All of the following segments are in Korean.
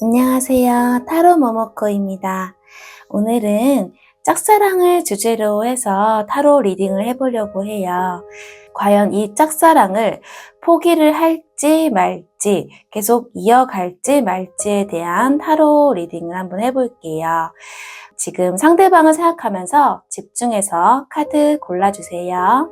안녕하세요. 타로 모모코입니다. 오늘은 짝사랑을 주제로 해서 타로 리딩을 해보려고 해요. 과연 이 짝사랑을 포기를 할지 말지, 계속 이어갈지 말지에 대한 타로 리딩을 한번 해볼게요. 지금 상대방을 생각하면서 집중해서 카드 골라주세요.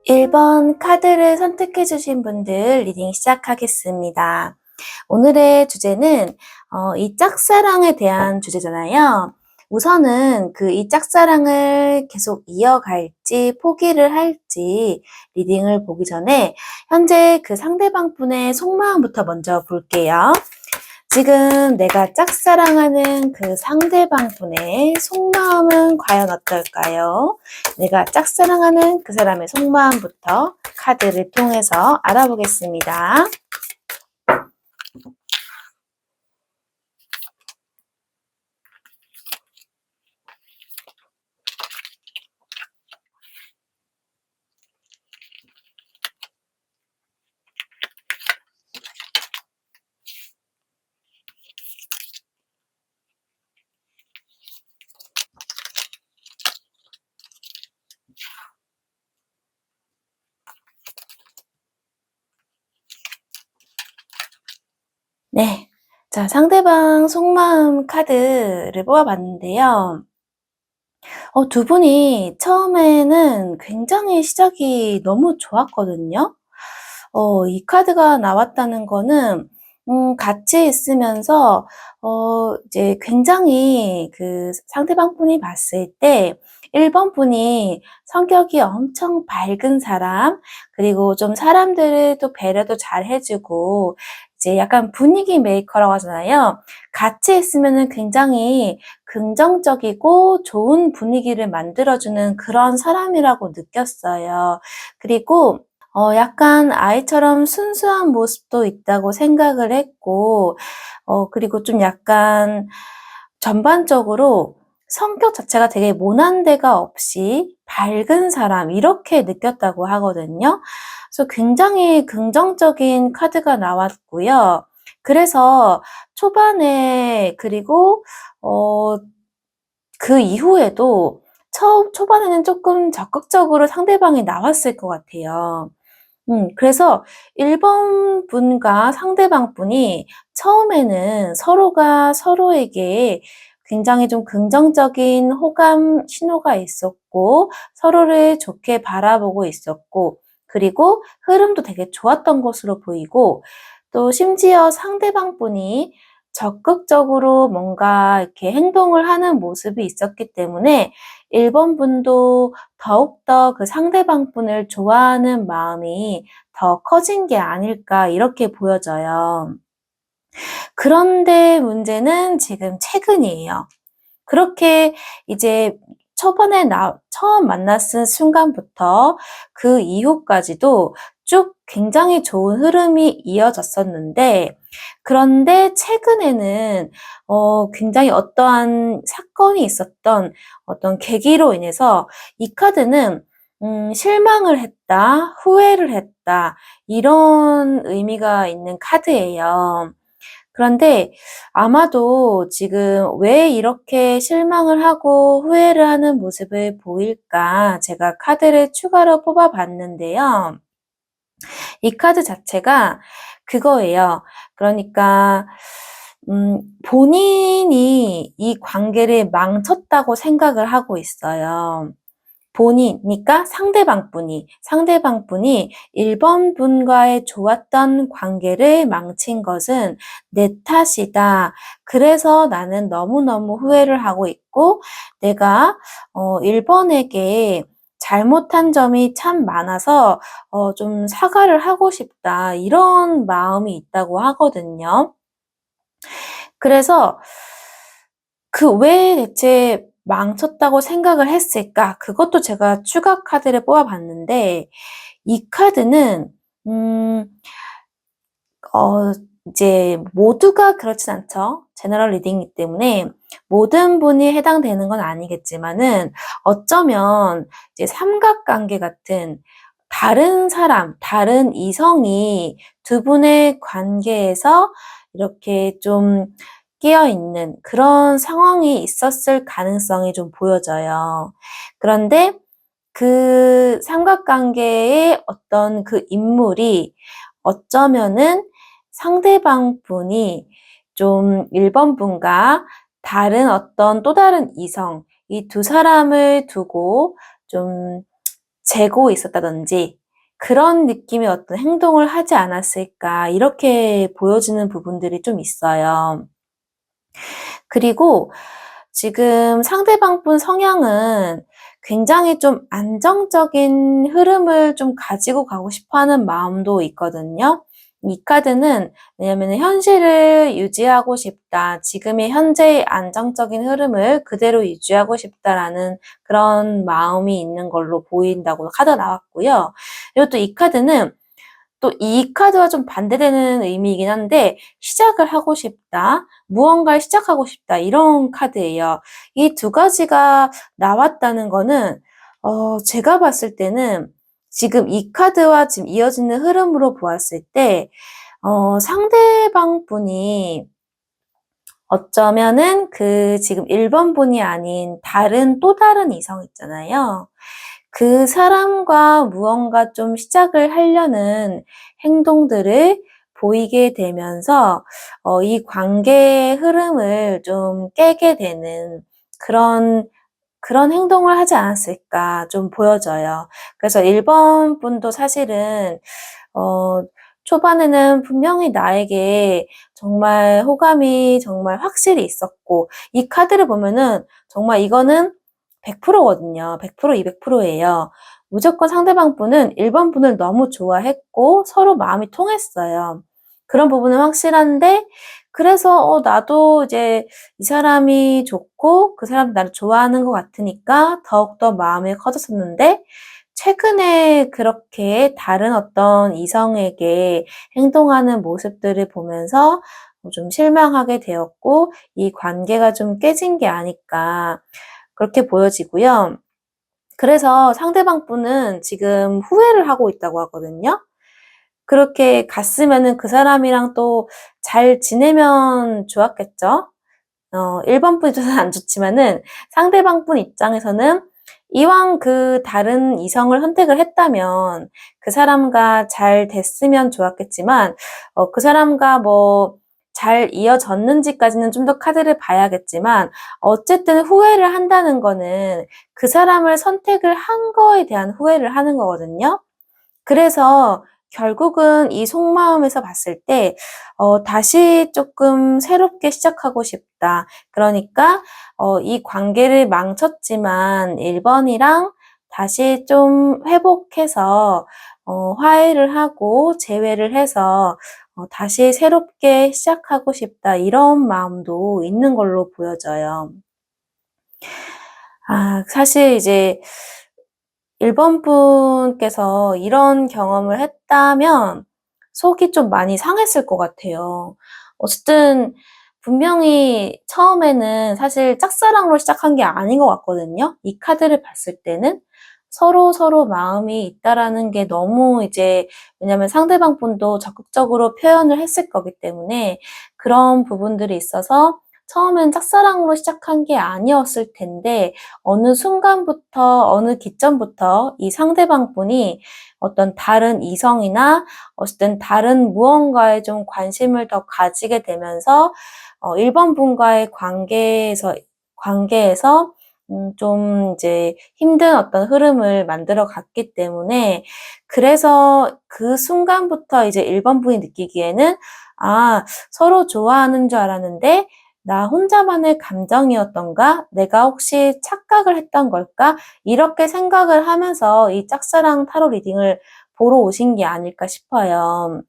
1번 카드를 선택해주신 분들 리딩 시작하겠습니다. 오늘의 주제는 이 짝사랑에 대한 주제잖아요. 우선은 이 짝사랑을 계속 이어갈지 포기를 할지 리딩을 보기 전에 현재 그 상대방 분의 속마음부터 먼저 볼게요. 지금 내가 짝사랑하는 그 상대방 분의 속마음은 과연 어떨까요? 내가 짝사랑하는 그 사람의 속마음부터 카드를 통해서 알아보겠습니다. 네, 자, 상대방 속마음 카드를 뽑아봤는데요. 두 분이 처음에는 굉장히 시작이 너무 좋았거든요. 이 카드가 나왔다는 거는 같이 있으면서 이제 굉장히 그 상대방 분이 봤을 때 1번 분이 성격이 엄청 밝은 사람, 그리고 좀 사람들을 또 배려도 잘 해주고 이제 약간 분위기 메이커라고 하잖아요. 같이 있으면은 굉장히 긍정적이고 좋은 분위기를 만들어주는 그런 사람이라고 느꼈어요. 그리고 약간 아이처럼 순수한 모습도 있다고 생각을 했고, 그리고 좀 약간 전반적으로 성격 자체가 되게 모난 데가 없이 밝은 사람, 이렇게 느꼈다고 하거든요. 그래서 굉장히 긍정적인 카드가 나왔고요. 그래서 초반에, 그리고, 그 이후에도 초반에는 조금 적극적으로 상대방이 나왔을 것 같아요. 그래서 1번 분과 상대방 분이 처음에는 서로가 서로에게 굉장히 좀 긍정적인 호감 신호가 있었고, 서로를 좋게 바라보고 있었고, 그리고 흐름도 되게 좋았던 것으로 보이고, 또 심지어 상대방 분이 적극적으로 뭔가 이렇게 행동을 하는 모습이 있었기 때문에 1번 분도 더욱더 그 상대방 분을 좋아하는 마음이 더 커진 게 아닐까, 이렇게 보여져요. 그런데 문제는 지금 최근이에요. 그렇게 이제 초반에 처음 만났을 순간부터 그 이후까지도 쭉 굉장히 좋은 흐름이 이어졌었는데, 그런데 최근에는 굉장히 어떠한 사건이 있었던 어떤 계기로 인해서 이 카드는 실망을 했다, 후회를 했다, 이런 의미가 있는 카드예요. 그런데 아마도 지금 왜 이렇게 실망을 하고 후회를 하는 모습을 보일까, 제가 카드를 추가로 뽑아봤는데요. 이 카드 자체가 그거예요. 그러니까 본인이 이 관계를 망쳤다고 생각을 하고 있어요. 본인이니까 상대방 분이 1번 분과의 좋았던 관계를 망친 것은 내 탓이다. 그래서 나는 너무너무 후회를 하고 있고, 내가 1번에게 잘못한 점이 참 많아서 좀 사과를 하고 싶다, 이런 마음이 있다고 하거든요. 그래서 왜 대체 망쳤다고 생각을 했을까? 그것도 제가 추가 카드를 뽑아봤는데, 이 카드는, 음, 어, 이제 모두가 그렇진 않죠. 제너럴 리딩이기 때문에 모든 분이 해당되는 건 아니겠지만은 어쩌면 이제 삼각관계 같은 다른 사람, 다른 이성이 두 분의 관계에서 이렇게 좀 끼어 있는 그런 상황이 있었을 가능성이 좀 보여져요. 그런데 그 삼각관계의 어떤 그 인물이 어쩌면은 상대방 분이 좀 1번 분과 다른 어떤 또 다른 이성, 이 두 사람을 두고 좀 재고 있었다든지 그런 느낌의 어떤 행동을 하지 않았을까, 이렇게 보여지는 부분들이 좀 있어요. 그리고 지금 상대방 분 성향은 굉장히 좀 안정적인 흐름을 좀 가지고 가고 싶어 하는 마음도 있거든요. 이 카드는 왜냐면 현실을 유지하고 싶다, 지금의 현재의 안정적인 흐름을 그대로 유지하고 싶다라는 그런 마음이 있는 걸로 보인다고 카드가 나왔고요. 그리고 또 이 카드는 또 이 카드와 좀 반대되는 의미이긴 한데, 시작을 하고 싶다, 무언가를 시작하고 싶다, 이런 카드예요. 이 두 가지가 나왔다는 거는 제가 봤을 때는 지금 이 카드와 지금 이어지는 흐름으로 보았을 때 상대방 분이 어쩌면은 지금 1번 분이 아닌 또 다른 이성 있잖아요. 그 사람과 무언가 좀 시작을 하려는 행동들을 보이게 되면서 이 관계의 흐름을 좀 깨게 되는 그런 행동을 하지 않았을까 좀 보여져요. 그래서 1번 분도 사실은 어 초반에는 분명히 나에게 정말 호감이 정말 확실히 있었고, 이 카드를 보면은 정말 이거는 100%거든요. 100%, 200%예요. 무조건 상대방 분은 1번 분을 너무 좋아했고 서로 마음이 통했어요. 그런 부분은 확실한데, 그래서 나도 이제 이 사람이 좋고 그 사람도 나를 좋아하는 것 같으니까 더욱더 마음이 커졌었는데, 최근에 그렇게 다른 어떤 이성에게 행동하는 모습들을 보면서 좀 실망하게 되었고, 이 관계가 좀 깨진 게 아닐까, 그렇게 보여지고요. 그래서 상대방 분은 지금 후회를 하고 있다고 하거든요. 그렇게 갔으면은 그 사람이랑 또 잘 지내면 좋았겠죠? 1번 분이 저는 안 좋지만은 상대방 분 입장에서는 이왕 그 다른 이성을 선택을 했다면 그 사람과 잘 됐으면 좋았겠지만, 그 사람과 뭐 잘 이어졌는지까지는 좀 더 카드를 봐야겠지만, 어쨌든 후회를 한다는 거는 그 사람을 선택을 한 거에 대한 후회를 하는 거거든요. 그래서 결국은 이 속마음에서 봤을 때 다시 조금 새롭게 시작하고 싶다. 그러니까 이 관계를 망쳤지만 1번이랑 다시 좀 회복해서 화해를 하고 재회를 해서 다시 새롭게 시작하고 싶다, 이런 마음도 있는 걸로 보여져요. 사실 이제 1번 분께서 이런 경험을 했다면 속이 좀 많이 상했을 것 같아요. 어쨌든 분명히 처음에는 사실 짝사랑으로 시작한 게 아닌 것 같거든요. 이 카드를 봤을 때는 서로 마음이 있다라는 게 너무 이제, 왜냐면 상대방 분도 적극적으로 표현을 했을 거기 때문에 그런 부분들이 있어서 처음엔 짝사랑으로 시작한 게 아니었을 텐데, 어느 순간부터, 어느 기점부터 이 상대방 분이 어떤 다른 이성이나 어쨌든 다른 무언가에 좀 관심을 더 가지게 되면서 1번 분과의 관계에서 좀 이제 힘든 어떤 흐름을 만들어 갔기 때문에, 그래서 그 순간부터 이제 1번 분이 느끼기에는 서로 좋아하는 줄 알았는데 나 혼자만의 감정이었던가? 내가 혹시 착각을 했던 걸까? 이렇게 생각을 하면서 이 짝사랑 타로 리딩을 보러 오신 게 아닐까 싶어요.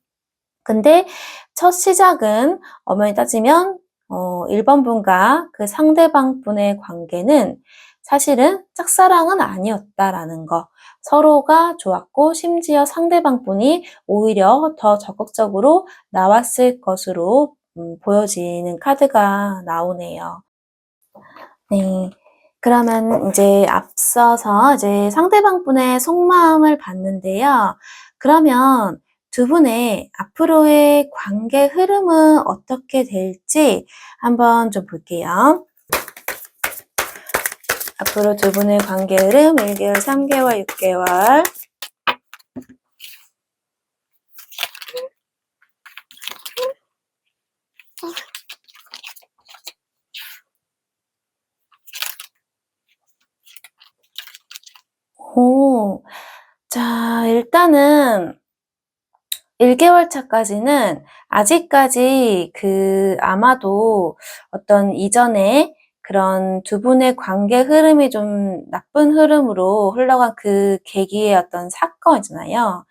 근데 첫 시작은 엄연히 따지면 1번 분과 그 상대방 분의 관계는 사실은 짝사랑은 아니었다라는 거. 서로가 좋았고 심지어 상대방 분이 오히려 더 적극적으로 나왔을 것으로 보여지는 카드가 나오네요. 네. 그러면 이제 앞서서 이제 상대방 분의 속마음을 봤는데요. 그러면 두 분의 앞으로의 관계 흐름은 어떻게 될지 한번 좀 볼게요. 앞으로 두 분의 관계 흐름 1개월, 3개월, 6개월. 오, 자, 일단은 1개월 차까지는 아직까지 아마도 어떤 이전에 그런 두 분의 관계 흐름이 좀 나쁜 흐름으로 흘러간 그 계기의 어떤 사건이잖아요.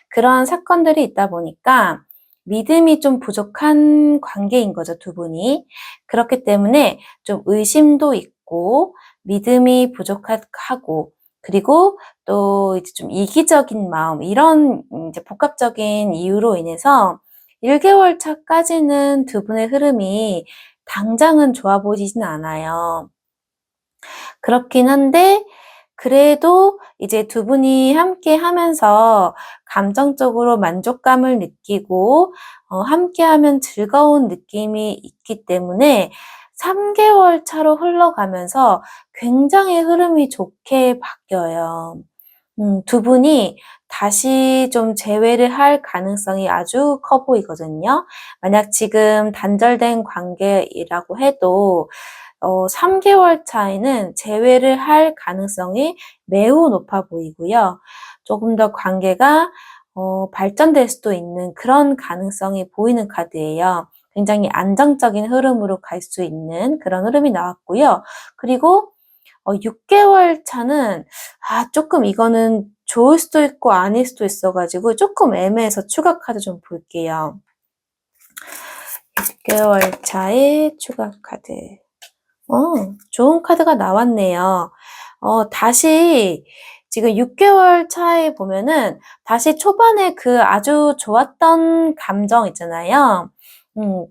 그런 사건들이 있다 보니까 믿음이 좀 부족한 관계인 거죠, 두 분이. 그렇기 때문에 좀 의심도 있고 믿음이 부족하고 그리고 또 이제 좀 이기적인 마음, 이런 이제 복합적인 이유로 인해서 1개월 차까지는 두 분의 흐름이 당장은 좋아 보이진 않아요. 그렇긴 한데, 그래도 이제 두 분이 함께 하면서 감정적으로 만족감을 느끼고, 함께 하면 즐거운 느낌이 있기 때문에 3개월 차로 흘러가면서 굉장히 흐름이 좋게 바뀌어요. 두 분이 다시 좀 재회를 할 가능성이 아주 커 보이거든요. 만약 지금 단절된 관계이라고 해도 3개월 차에는 재회를 할 가능성이 매우 높아 보이고요. 조금 더 관계가 발전될 수도 있는 그런 가능성이 보이는 카드예요. 굉장히 안정적인 흐름으로 갈 수 있는 그런 흐름이 나왔고요. 그리고 6개월 차는 조금 이거는 좋을 수도 있고 아닐 수도 있어 가지고 조금 애매해서 추가 카드 좀 볼게요. 6개월 차의 추가 카드. 좋은 카드가 나왔네요. 다시 지금 6개월 차에 보면은 다시 초반에 그 아주 좋았던 감정 있잖아요.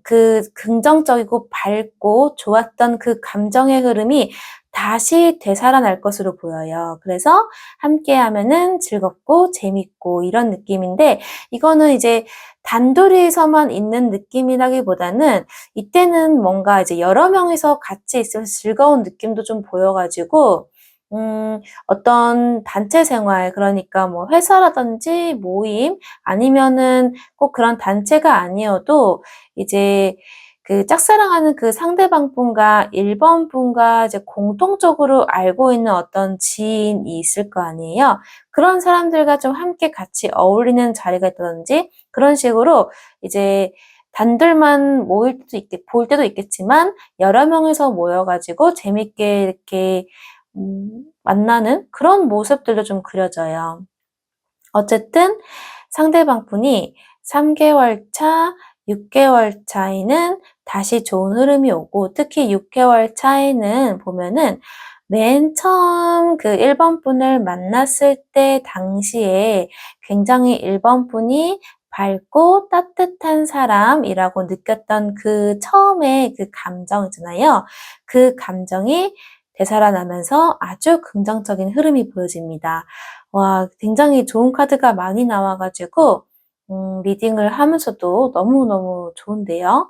그 긍정적이고 밝고 좋았던 그 감정의 흐름이 다시 되살아날 것으로 보여요. 그래서 함께 하면은 즐겁고 재밌고 이런 느낌인데, 이거는 이제 단둘이서만 있는 느낌이라기보다는 이때는 뭔가 이제 여러 명이서 같이 있으면서 즐거운 느낌도 좀 보여가지고, 어떤 단체 생활, 그러니까 뭐 회사라든지 모임, 아니면은 꼭 그런 단체가 아니어도 이제 그 짝사랑하는 그 상대방 분과 1번 분과 이제 공통적으로 알고 있는 어떤 지인이 있을 거 아니에요. 그런 사람들과 좀 함께 같이 어울리는 자리가 있다든지 그런 식으로 이제 단둘만 볼 때도 있겠지만 여러 명이서 모여가지고 재밌게 이렇게 만나는 그런 모습들도 좀 그려져요. 어쨌든 상대방 분이 3개월 차, 6개월 차에는 다시 좋은 흐름이 오고, 특히 6개월 차에는 보면은 맨 처음 그 1번 분을 만났을 때 당시에 굉장히 1번 분이 밝고 따뜻한 사람이라고 느꼈던 그 처음에 그 감정 있잖아요. 그 감정이 되살아나면서 아주 긍정적인 흐름이 보여집니다. 와, 굉장히 좋은 카드가 많이 나와가지고, 리딩을 하면서도 너무너무 좋은데요.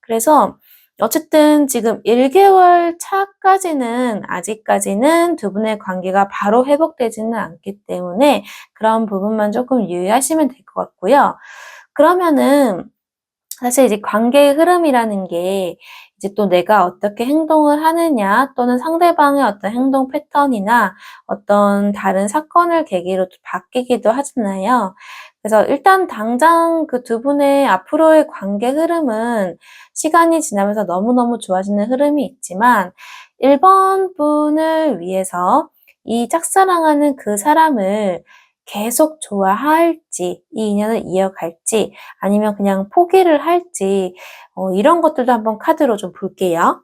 그래서, 어쨌든 지금 1개월 차까지는 아직까지는 두 분의 관계가 바로 회복되지는 않기 때문에 그런 부분만 조금 유의하시면 될 것 같고요. 그러면은, 사실 이제 관계의 흐름이라는 게 이제 또 내가 어떻게 행동을 하느냐 또는 상대방의 어떤 행동 패턴이나 어떤 다른 사건을 계기로 또 바뀌기도 하잖아요. 그래서 일단 당장 그 두 분의 앞으로의 관계 흐름은 시간이 지나면서 너무너무 좋아지는 흐름이 있지만 1번 분을 위해서 이 짝사랑하는 그 사람을 계속 좋아할지, 이 인연을 이어갈지, 아니면 그냥 포기를 할지, 이런 것들도 한번 카드로 좀 볼게요.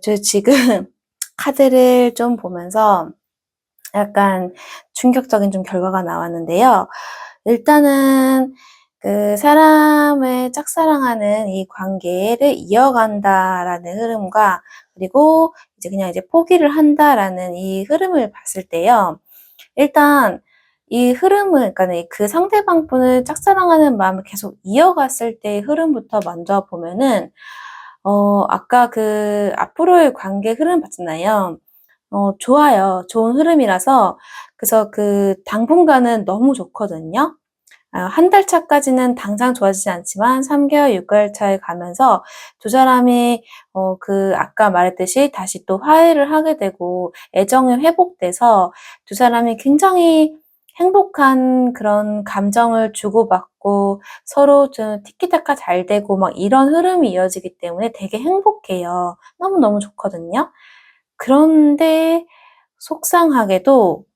저 지금 카드를 좀 보면서 약간 충격적인 좀 결과가 나왔는데요. 일단은 그 사람을 짝사랑하는 이 관계를 이어간다라는 흐름과, 그리고 이제 그냥 이제 포기를 한다라는 이 흐름을 봤을 때요. 일단 이 흐름을, 그러니까 그 상대방 분을 짝사랑하는 마음을 계속 이어갔을 때의 흐름부터 먼저 보면은, 아까 그 앞으로의 관계 흐름 봤잖아요. 좋아요. 좋은 흐름이라서, 그래서 그 당분간은 너무 좋거든요. 한 달 차까지는 당장 좋아지지 않지만 3개월, 6개월 차에 가면서 두 사람이 아까 말했듯이 다시 또 화해를 하게 되고 애정이 회복돼서 두 사람이 굉장히 행복한 그런 감정을 주고받고 서로 좀 티키타카 잘 되고 막 이런 흐름이 이어지기 때문에 되게 행복해요. 너무너무 좋거든요. 그런데 속상하게도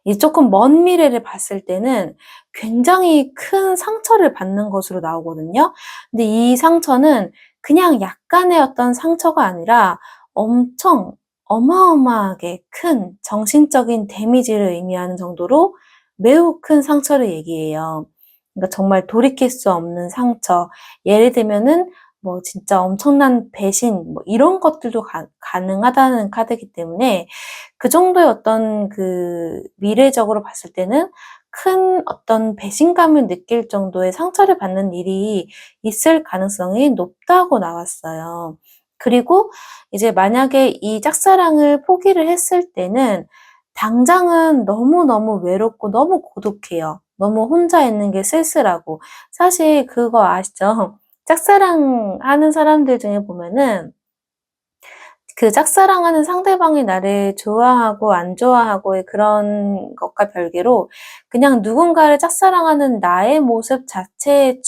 이 조금 먼 미래를 봤을 때는 굉장히 큰 상처를 받는 것으로 나오거든요. 근데 이 상처는 그냥 약간의 어떤 상처가 아니라 엄청 어마어마하게 큰 정신적인 데미지를 의미하는 정도로 매우 큰 상처를 얘기해요. 그러니까 정말 돌이킬 수 없는 상처. 예를 들면은 뭐 진짜 엄청난 배신, 뭐 이런 것들도 가능하다는 카드이기 때문에 그 정도의 어떤 미래적으로 봤을 때는 큰 어떤 배신감을 느낄 정도의 상처를 받는 일이 있을 가능성이 높다고 나왔어요. 그리고 이제 만약에 이 짝사랑을 포기를 했을 때는 당장은 너무너무 외롭고 너무 고독해요. 너무 혼자 있는 게 쓸쓸하고. 사실 그거 아시죠? 짝사랑하는 사람들 중에 보면은 그 짝사랑하는 상대방이 나를 좋아하고 안 좋아하고의 그런 것과 별개로 그냥 누군가를 짝사랑하는 나의 모습 자체에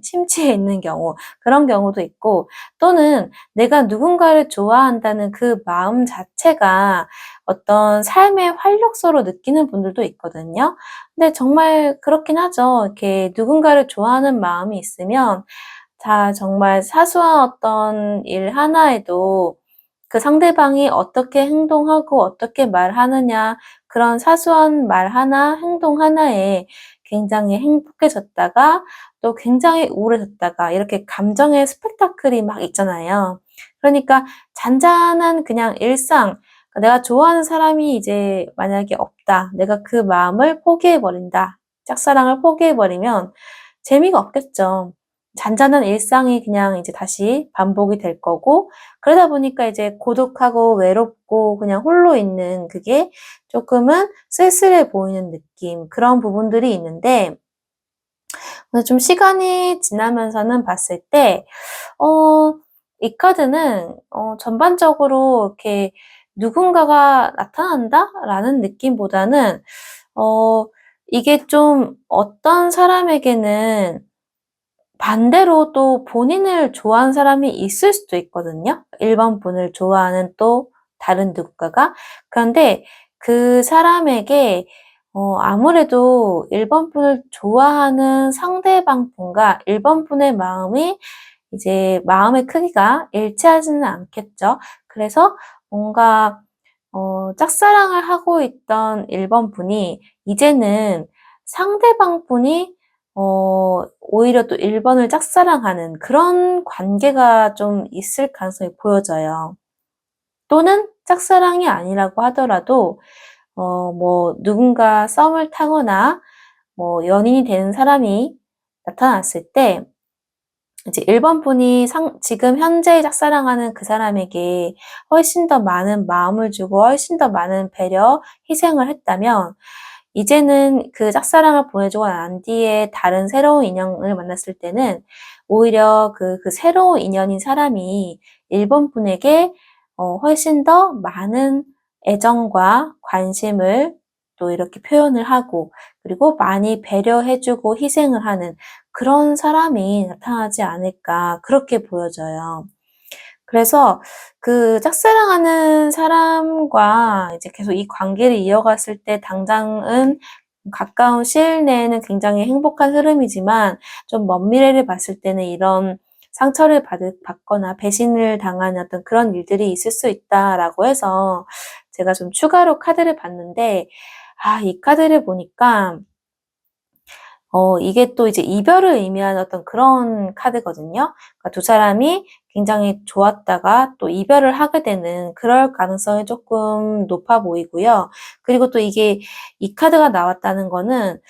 심취해 있는 경우, 그런 경우도 있고, 또는 내가 누군가를 좋아한다는 그 마음 자체가 어떤 삶의 활력소로 느끼는 분들도 있거든요. 근데 정말 그렇긴 하죠. 이렇게 누군가를 좋아하는 마음이 있으면 정말 사소한 어떤 일 하나에도 그 상대방이 어떻게 행동하고 어떻게 말하느냐, 그런 사소한 말 하나, 행동 하나에 굉장히 행복해졌다가 또 굉장히 우울해졌다가 이렇게 감정의 스펙타클이 막 있잖아요. 그러니까 잔잔한 그냥 일상, 내가 좋아하는 사람이 이제 만약에 없다. 내가 그 마음을 포기해버린다. 짝사랑을 포기해버리면 재미가 없겠죠. 잔잔한 일상이 그냥 이제 다시 반복이 될 거고, 그러다 보니까 이제 고독하고 외롭고 그냥 홀로 있는 그게 조금은 쓸쓸해 보이는 느낌, 그런 부분들이 있는데, 좀 시간이 지나면서는 봤을 때, 이 카드는, 전반적으로 이렇게 누군가가 나타난다? 라는 느낌보다는, 어, 이게 좀 어떤 사람에게는 반대로 또 본인을 좋아하는 사람이 있을 수도 있거든요. 1번 분을 좋아하는 또 다른 누군가가. 그런데 그 사람에게 아무래도 1번 분을 좋아하는 상대방 분과 1번 분의 마음이 이제 마음의 크기가 일치하지는 않겠죠. 그래서 뭔가 짝사랑을 하고 있던 1번 분이 이제는 상대방 분이 오히려 또 1번을 짝사랑하는 그런 관계가 좀 있을 가능성이 보여져요. 또는 짝사랑이 아니라고 하더라도 뭐 누군가 썸을 타거나 뭐 연인이 되는 사람이 나타났을 때 이제 1번 분이 지금 현재 짝사랑하는 그 사람에게 훨씬 더 많은 마음을 주고 훨씬 더 많은 배려, 희생을 했다면 이제는 그 짝사랑을 보내주고 난 뒤에 다른 새로운 인연을 만났을 때는 오히려 그 새로운 인연인 사람이 1번 분에게 훨씬 더 많은 애정과 관심을 또 이렇게 표현을 하고, 그리고 많이 배려해주고 희생을 하는 그런 사람이 나타나지 않을까, 그렇게 보여져요. 그래서 그 짝사랑하는 사람과 이제 계속 이 관계를 이어갔을 때 당장은 가까운 시일 내에는 굉장히 행복한 흐름이지만 좀 먼 미래를 봤을 때는 이런 상처를 받거나 배신을 당하는 어떤 그런 일들이 있을 수 있다라고 해서 제가 좀 추가로 카드를 봤는데, 이 카드를 보니까 이게 또 이제 이별을 의미하는 어떤 그런 카드거든요. 그러니까 두 사람이 굉장히 좋았다가 또 이별을 하게 되는 그럴 가능성이 조금 높아 보이고요. 그리고 또 이게 이 카드가 나왔다는 거는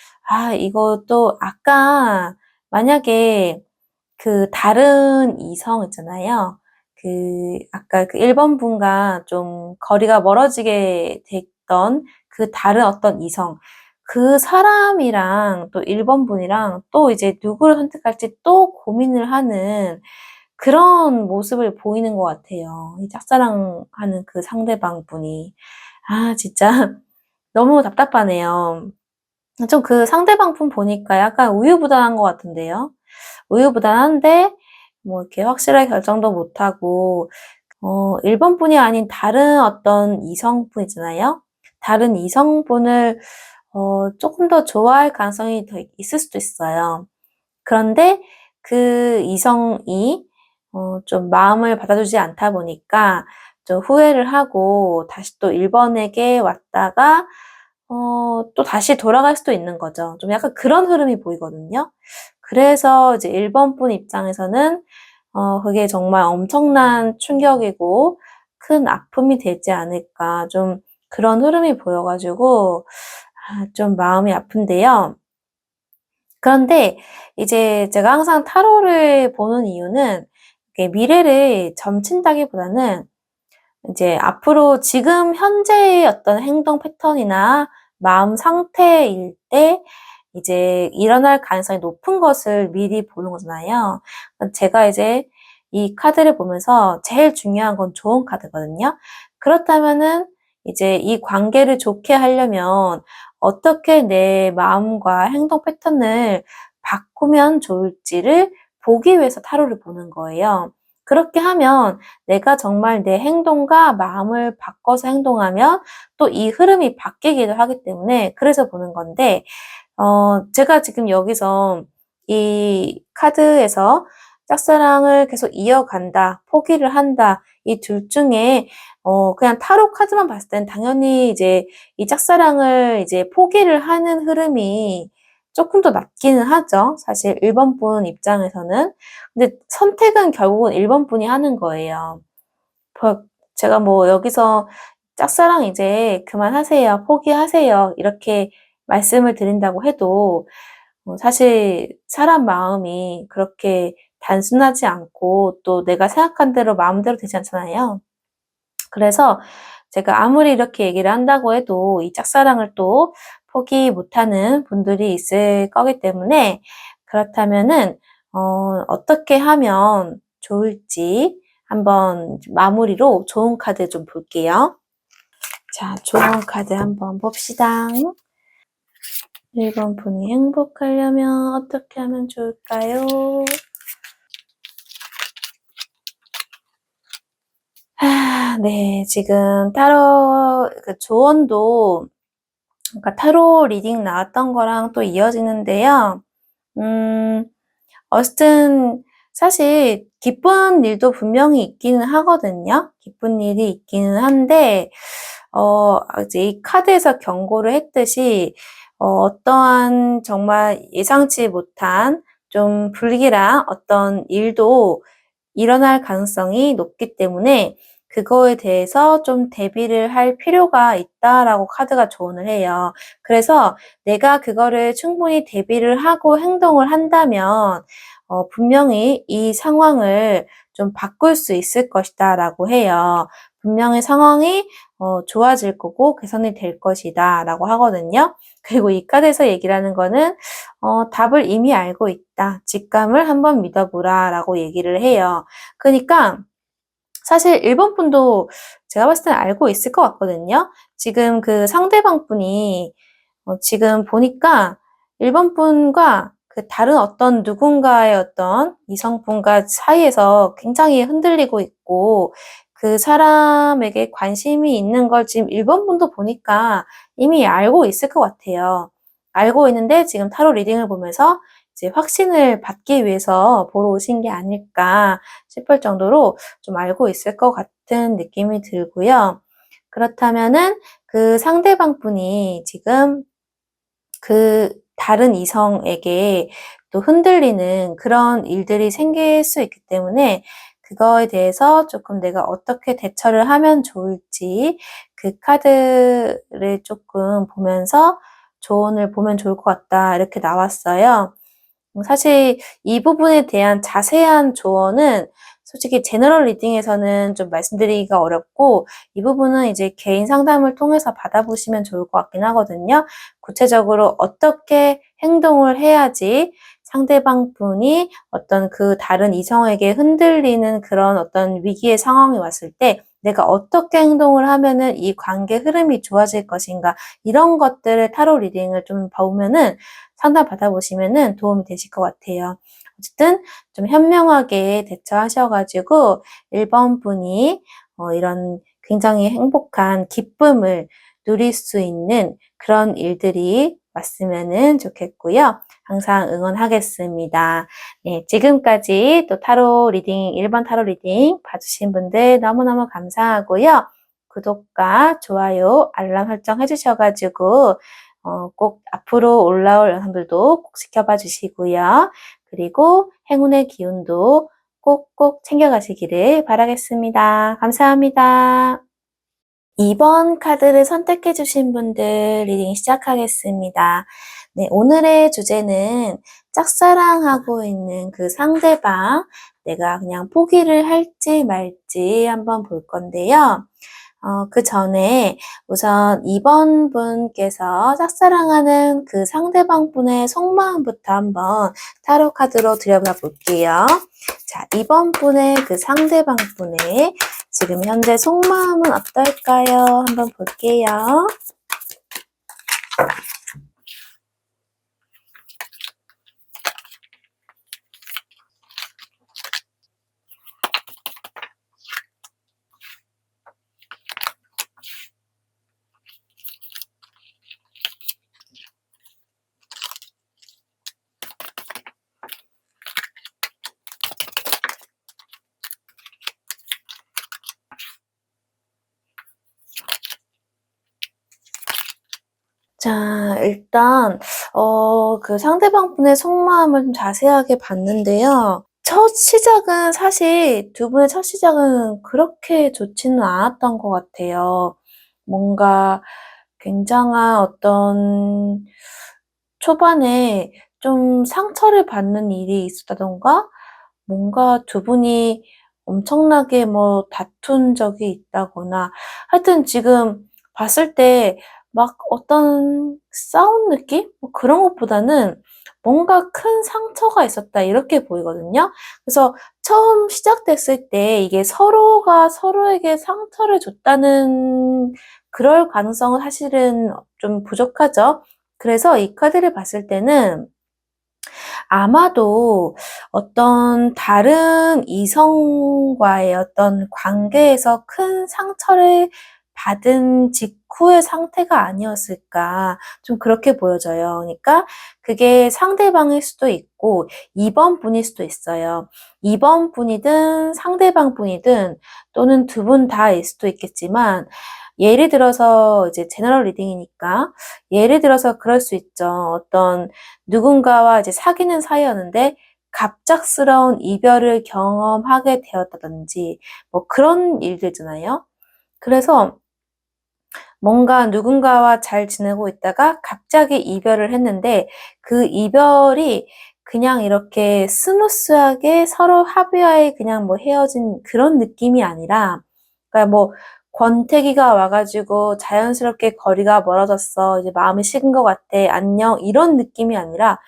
이것도 아까 만약에 그 다른 이성 있잖아요. 아까 그 1번 분과 좀 거리가 멀어지게 됐던 그 다른 어떤 이성, 그 사람이랑 또 1번 분이랑 또 이제 누구를 선택할지 또 고민을 하는 그런 모습을 보이는 것 같아요. 이 짝사랑하는 그 상대방 분이. 진짜 너무 답답하네요. 좀 그 상대방 분 보니까 약간 우유부단한 것 같은데요. 우유부단한데 뭐 이렇게 확실하게 결정도 못하고 1번 분이 아닌 다른 어떤 이성분 있잖아요. 다른 이성분을 조금 더 좋아할 가능성이 더 있을 수도 있어요. 그런데 그 이성이 좀 마음을 받아주지 않다 보니까 좀 후회를 하고 다시 또 1번에게 왔다가 또 다시 돌아갈 수도 있는 거죠. 좀 약간 그런 흐름이 보이거든요. 그래서 이제 1번 분 입장에서는 그게 정말 엄청난 충격이고 큰 아픔이 되지 않을까, 좀 그런 흐름이 보여 가지고 좀 마음이 아픈데요. 그런데 이제 제가 항상 타로를 보는 이유는 이게 미래를 점친다기보다는 이제 앞으로 지금 현재의 어떤 행동 패턴이나 마음 상태일 때 이제 일어날 가능성이 높은 것을 미리 보는 거잖아요. 제가 이제 이 카드를 보면서 제일 중요한 건 좋은 카드거든요. 그렇다면은 이제 이 관계를 좋게 하려면 어떻게 내 마음과 행동 패턴을 바꾸면 좋을지를 보기 위해서 타로를 보는 거예요. 그렇게 하면 내가 정말 내 행동과 마음을 바꿔서 행동하면 또 이 흐름이 바뀌기도 하기 때문에 그래서 보는 건데, 제가 지금 여기서 이 카드에서 짝사랑을 계속 이어간다, 포기를 한다, 이 둘 중에 그냥 타로 카드만 봤을 땐 당연히 이제 이 짝사랑을 이제 포기를 하는 흐름이 조금 더 낫기는 하죠. 사실 1번 분 입장에서는. 근데 선택은 결국은 1번 분이 하는 거예요. 제가 뭐 여기서 짝사랑 이제 그만하세요, 포기하세요, 이렇게 말씀을 드린다고 해도 사실 사람 마음이 그렇게 단순하지 않고 또 내가 생각한 대로 마음대로 되지 않잖아요. 그래서 제가 아무리 이렇게 얘기를 한다고 해도 이 짝사랑을 또 포기 못하는 분들이 있을 거기 때문에, 그렇다면은 어떻게 하면 좋을지 한번 마무리로 좋은 카드 좀 볼게요. 자, 좋은 카드 한번 봅시다. 1번 분이 행복하려면 어떻게 하면 좋을까요? 네, 지금 타로 그 조언도, 그러니까 타로 리딩 나왔던 거랑 또 이어지는데요. 어쨌든 사실 기쁜 일도 분명히 있기는 하거든요. 기쁜 일이 있기는 한데 이제 이 카드에서 경고를 했듯이 어떠한 정말 예상치 못한 좀 불길한 어떤 일도 일어날 가능성이 높기 때문에 그거에 대해서 좀 대비를 할 필요가 있다라고 카드가 조언을 해요. 그래서 내가 그거를 충분히 대비를 하고 행동을 한다면 분명히 이 상황을 좀 바꿀 수 있을 것이다라고 해요. 분명히 상황이 좋아질 거고 개선이 될 것이다 라고 하거든요. 그리고 이 카드에서 얘기를 하는 거는 답을 이미 알고 있다. 직감을 한번 믿어보라 라고 얘기를 해요. 그러니까 사실 1번 분도 제가 봤을 때는 알고 있을 것 같거든요. 지금 그 상대방 분이 지금 보니까 1번 분과 그 다른 어떤 누군가의 어떤 이성분과 사이에서 굉장히 흔들리고 있고 그 사람에게 관심이 있는 걸 지금 1번 분도 보니까 이미 알고 있을 것 같아요. 알고 있는데 지금 타로 리딩을 보면서 이제 확신을 받기 위해서 보러 오신 게 아닐까 싶을 정도로 좀 알고 있을 것 같은 느낌이 들고요. 그렇다면은 그 상대방 분이 지금 그 다른 이성에게 또 흔들리는 그런 일들이 생길 수 있기 때문에 그거에 대해서 조금 내가 어떻게 대처를 하면 좋을지 그 카드를 조금 보면서 조언을 보면 좋을 것 같다 이렇게 나왔어요. 사실 이 부분에 대한 자세한 조언은 솔직히 제너럴 리딩에서는 좀 말씀드리기가 어렵고 이 부분은 이제 개인 상담을 통해서 받아보시면 좋을 것 같긴 하거든요. 구체적으로 어떻게 행동을 해야지 상대방 분이 어떤 그 다른 이성에게 흔들리는 그런 어떤 위기의 상황이 왔을 때 내가 어떻게 행동을 하면은 이 관계 흐름이 좋아질 것인가 이런 것들을 타로 리딩을 좀 보면은 상담 받아보시면은 도움이 되실 것 같아요. 어쨌든 좀 현명하게 대처하셔가지고 1번 분이 이런 굉장히 행복한 기쁨을 누릴 수 있는 그런 일들이 왔으면은 좋겠고요. 항상 응원하겠습니다. 네, 지금까지 또 타로 리딩, 1번 타로 리딩 봐주신 분들 너무너무 감사하고요. 구독과 좋아요, 알람 설정 해주셔가지고 꼭 앞으로 올라올 영상들도 꼭 지켜봐 주시고요. 그리고 행운의 기운도 꼭꼭 챙겨가시기를 바라겠습니다. 감사합니다. 2번 카드를 선택해 주신 분들 리딩 시작하겠습니다. 네, 오늘의 주제는 짝사랑하고 있는 그 상대방 내가 그냥 포기를 할지 말지 한번 볼 건데요. 그 전에 우선 2번 분께서 짝사랑하는 그 상대방 분의 속마음부터 한번 타로 카드로 들여다 볼게요. 자, 2번 분의 그 상대방 분의 지금 현재 속마음은 어떨까요? 한번 볼게요. 자, 일단 그 상대방 분의 속마음을 좀 자세하게 봤는데요. 첫 시작은 사실 두 분의 첫 시작은 그렇게 좋지는 않았던 것 같아요. 뭔가 굉장한 어떤 초반에 좀 상처를 받는 일이 있었다던가 뭔가 두 분이 엄청나게 뭐 다툰 적이 있다거나 하여튼 지금 봤을 때 막 어떤 싸운 느낌? 뭐 그런 것보다는 뭔가 큰 상처가 있었다 이렇게 보이거든요. 그래서 처음 시작됐을 때 이게 서로가 서로에게 상처를 줬다는 그럴 가능성은 사실은 좀 부족하죠. 그래서 이 카드를 봤을 때는 아마도 어떤 다른 이성과의 어떤 관계에서 큰 상처를 받은 직후의 상태가 아니었을까 좀 그렇게 보여져요. 그러니까 그게 상대방일 수도 있고 2번 분일 수도 있어요. 2번 분이든 상대방 분이든 또는 두 분 다일 수도 있겠지만 예를 들어서 이제 제너럴 리딩이니까 예를 들어서 그럴 수 있죠. 어떤 누군가와 이제 사귀는 사이였는데 갑작스러운 이별을 경험하게 되었다든지 뭐 그런 일들잖아요. 그래서 뭔가 누군가와 잘 지내고 있다가 갑자기 이별을 했는데 그 이별이 그냥 이렇게 스무스하게 서로 합의하에 그냥 뭐 헤어진 그런 느낌이 아니라 그러니까 뭐 권태기가 와가지고 자연스럽게 거리가 멀어졌어. 이제 마음이 식은 것 같아. 안녕. 이런 느낌이 아니라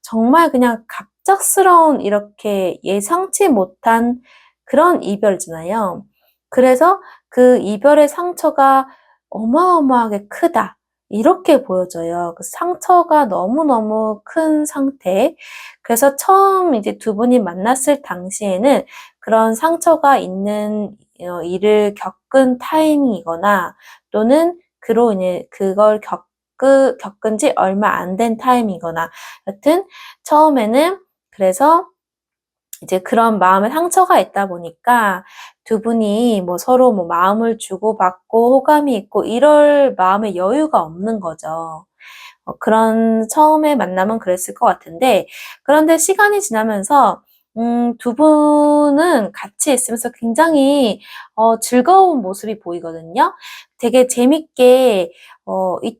정말 그냥 갑작스러운 이렇게 예상치 못한 그런 이별이잖아요. 그래서 그 이별의 상처가 어마어마하게 크다. 이렇게 보여져요. 그 상처가 너무너무 큰 상태. 그래서 처음 이제 두 분이 만났을 당시에는 그런 상처가 있는 일을 겪은 타이밍이거나 또는 그로 인해 그걸 겪은 지 얼마 안 된 타임이거나 여튼 처음에는 그래서 이제 그런 마음의 상처가 있다 보니까 두 분이 뭐 서로 뭐 마음을 주고받고 호감이 있고 이럴 마음의 여유가 없는 거죠. 그런 처음에 만남은 그랬을 것 같은데 그런데 시간이 지나면서 두 분은 같이 있으면서 굉장히 즐거운 모습이 보이거든요. 되게 재밌게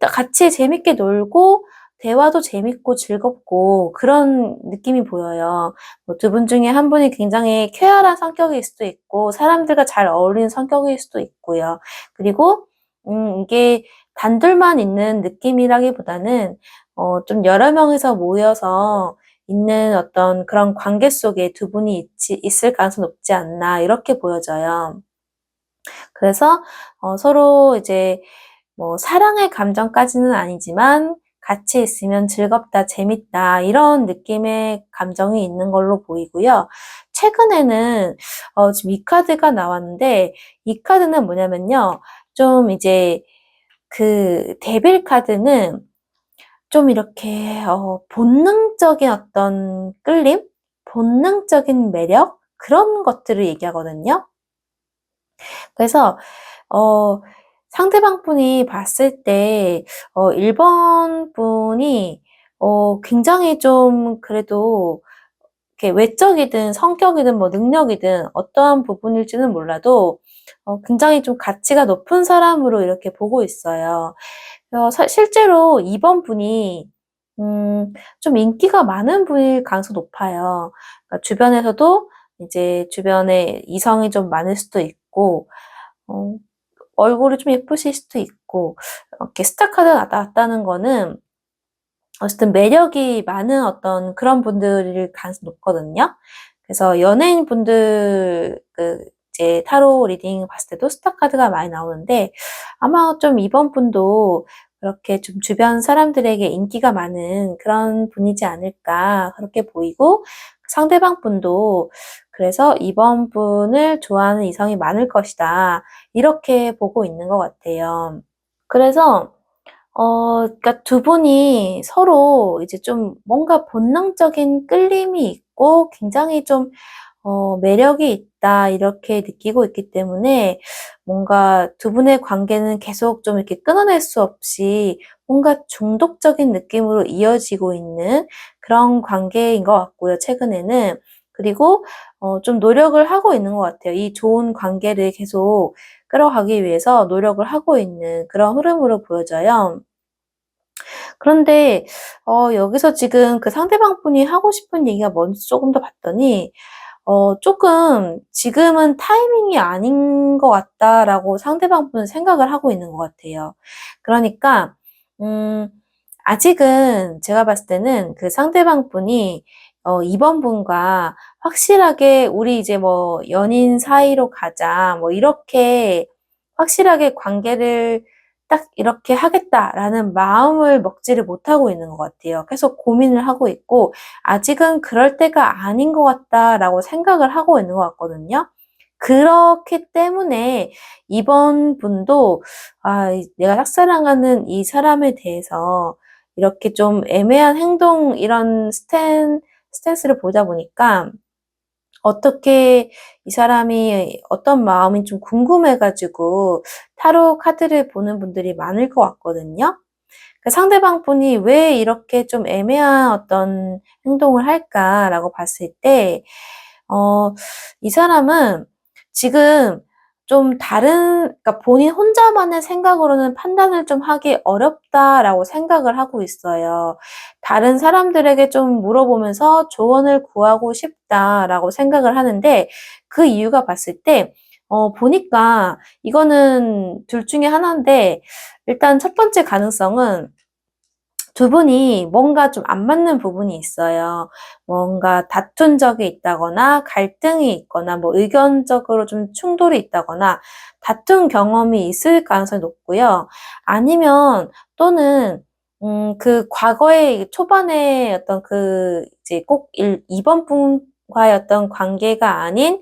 같이 재밌게 놀고 대화도 재밌고 즐겁고 그런 느낌이 보여요. 뭐 두 분 중에 한 분이 굉장히 쾌활한 성격일 수도 있고 사람들과 잘 어울리는 성격일 수도 있고요. 그리고 이게 단둘만 있는 느낌이라기보다는 좀 여러 명이서 모여서 있는 어떤 그런 관계 속에 두 분이 있을 가능성이 높지 않나 이렇게 보여져요. 그래서 서로 이제 뭐 사랑의 감정까지는 아니지만 같이 있으면 즐겁다, 재밌다 이런 느낌의 감정이 있는 걸로 보이고요. 최근에는 지금 이 카드가 나왔는데 이 카드는 뭐냐면요. 좀 이제 그 데빌 카드는 좀 이렇게 본능적인 어떤 끌림? 본능적인 매력? 그런 것들을 얘기하거든요. 그래서 어 상대방 분이 봤을 때 1번 분이 굉장히 좀 그래도 이렇게 외적이든 성격이든 뭐 능력이든 어떠한 부분일지는 몰라도 굉장히 좀 가치가 높은 사람으로 이렇게 보고 있어요. 실제로 2번 분이 좀 인기가 많은 분일 가능성이 높아요. 그러니까 주변에서도 이제 주변에 이성이 좀 많을 수도 있고 어 얼굴이 좀 예쁘실 수도 있고 이렇게 스타 카드가 나왔다는 거는 어쨌든 매력이 많은 어떤 그런 분들일 가능성이 높거든요. 그래서 연예인분들 이제 타로 리딩 봤을 때도 스타 카드가 많이 나오는데 아마 좀 이번 분도 그렇게 좀 주변 사람들에게 인기가 많은 그런 분이지 않을까 그렇게 보이고 상대방 분도 그래서 이번 분을 좋아하는 이성이 많을 것이다. 이렇게 보고 있는 것 같아요. 그래서 그러니까 두 분이 서로 이제 좀 뭔가 본능적인 끌림이 있고 굉장히 좀 매력이 있다 이렇게 느끼고 있기 때문에 뭔가 두 분의 관계는 계속 좀 이렇게 끊어낼 수 없이 뭔가 중독적인 느낌으로 이어지고 있는 그런 관계인 것 같고요, 최근에는. 그리고 좀 노력을 하고 있는 것 같아요. 이 좋은 관계를 계속 끌어가기 위해서 노력을 하고 있는 그런 흐름으로 보여져요. 그런데 여기서 지금 그 상대방 분이 하고 싶은 얘기가 뭔지 조금 더 봤더니 조금 '지금은 타이밍이 아닌 것 같다.'라고 상대방 분은 생각을 하고 있는 것 같아요. 그러니까 음 아직은 제가 봤을 때는 그 상대방 분이 이번 분과 확실하게 '우리 이제 뭐 연인 사이로 가자.' 뭐 이렇게 확실하게 관계를 딱 이렇게 하겠다라는 마음을 먹지를 못하고 있는 것 같아요. 계속 고민을 하고 있고 아직은 그럴 때가 아닌 것 같다라고 생각을 하고 있는 것 같거든요. 그렇기 때문에 이번 분도 내가 짝사랑하는 이 사람에 대해서 이렇게 좀 애매한 행동 이런 스탠스를 보다 보니까 어떻게 이 사람이 어떤 마음인지 좀 궁금해 가지고 타로 카드를 보는 분들이 많을 것 같거든요. 그 상대방 분이 '왜 이렇게 좀 애매한 어떤 행동을 할까?'라고 봤을 때 이 사람은 지금 좀 그러니까 본인 혼자만의 생각으로는 '판단을 좀 하기 어렵다.'라고 생각을 하고 있어요. '다른 사람들에게 좀 물어보면서 조언을 구하고 싶다.'라고 생각을 하는데 그 이유가 봤을 때 보니까 이거는 둘 중에 하나인데, 일단 첫 번째 가능성은 두 분이 뭔가 좀 안 맞는 부분이 있어요. 뭔가 다툰 적이 있다거나 갈등이 있거나 뭐 의견적으로 좀 충돌이 있다거나 다툰 경험이 있을 가능성이 높고요. 아니면 또는 그 과거의 초반에 어떤 그 이제 꼭 2번 분과의 어떤 관계가 아닌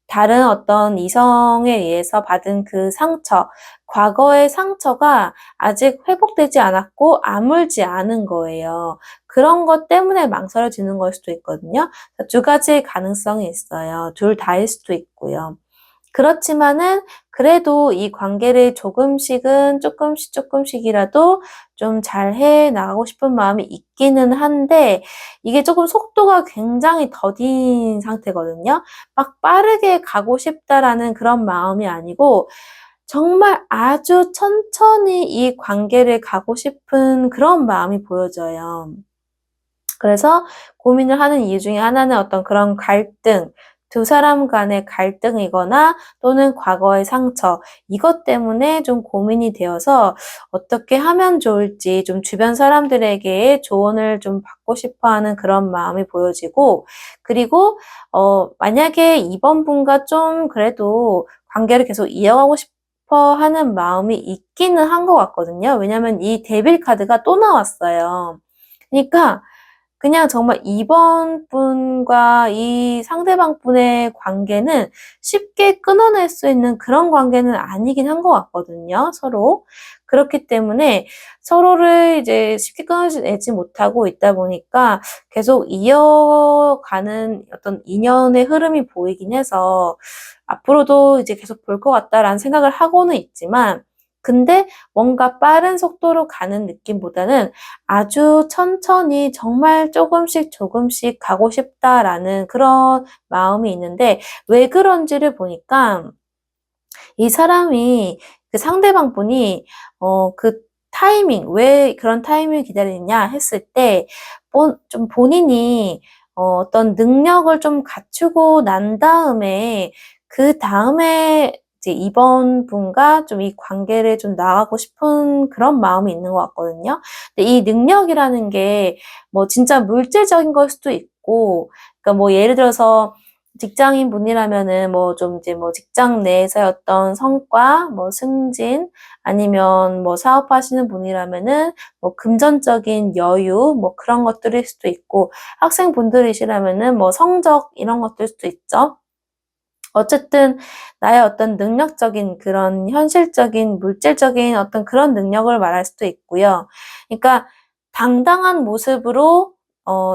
다른 어떤 이성에 의해서 받은 그 상처, 과거의 상처가 아직 회복되지 않았고 아물지 않은 거예요. 그런 것 때문에 망설여지는 걸 수도 있거든요. 두 가지의 가능성이 있어요. 둘 다일 수도 있고요. 그렇지만은 그래도 이 관계를 조금씩은 조금씩이라도 좀 잘 해 나가고 싶은 마음이 있기는 한데 이게 조금 속도가 굉장히 더딘 상태거든요. 막 빠르게 가고 싶다라는 그런 마음이 아니고 정말 아주 천천히 이 관계를 가고 싶은 그런 마음이 보여져요. 그래서 고민을 하는 이유 중에 하나는 어떤 그런 갈등, 두 사람 간의 갈등이거나 또는 과거의 상처, 이것 때문에 좀 고민이 되어서 어떻게 하면 좋을지 좀 주변 사람들에게 조언을 좀 받고 싶어 하는 그런 마음이 보여지고, 그리고, 만약에 이번 분과 좀 그래도 관계를 계속 이어가고 싶어 하는 마음이 있기는 한 것 같거든요. 왜냐면 이 데빌 카드가 또 나왔어요. 그러니까 그냥 정말 이번 분과 이 상대방 분의 관계는 쉽게 끊어낼 수 있는 그런 관계는 아니긴 한 것 같거든요, 서로. 그렇기 때문에 서로를 이제 쉽게 끊어내지 못하고 있다 보니까 계속 이어가는 어떤 인연의 흐름이 보이긴 해서 앞으로도 이제 계속 볼 것 같다라는 생각을 하고는 있지만, 근데 뭔가 빠른 속도로 가는 느낌보다는 아주 천천히 정말 조금씩 가고 싶다라는 그런 마음이 있는데, 왜 그런지를 보니까 이 사람이 그 상대방 분이 그 타이밍, 왜 그런 타이밍을 기다리느냐 했을 때 좀 본인이 어떤 능력을 좀 갖추고 난 다음에 그다음에 이제 이번 분과 좀 이 관계를 좀 나가고 싶은 그런 마음이 있는 것 같거든요. 근데 이 능력이라는 게 뭐 진짜 물질적인 걸 수도 있고, 그러니까 뭐 예를 들어서 직장인 분이라면은 뭐 좀 이제 뭐 직장 내에서의 어떤 성과, 뭐 승진, 아니면 뭐 사업하시는 분이라면은 뭐 금전적인 여유, 뭐 그런 것들일 수도 있고, 학생분들이시라면은 뭐 성적 이런 것들 수도 있죠. 어쨌든 나의 어떤 능력적인 그런 현실적인 물질적인 어떤 그런 능력을 말할 수도 있고요. 그러니까 당당한 모습으로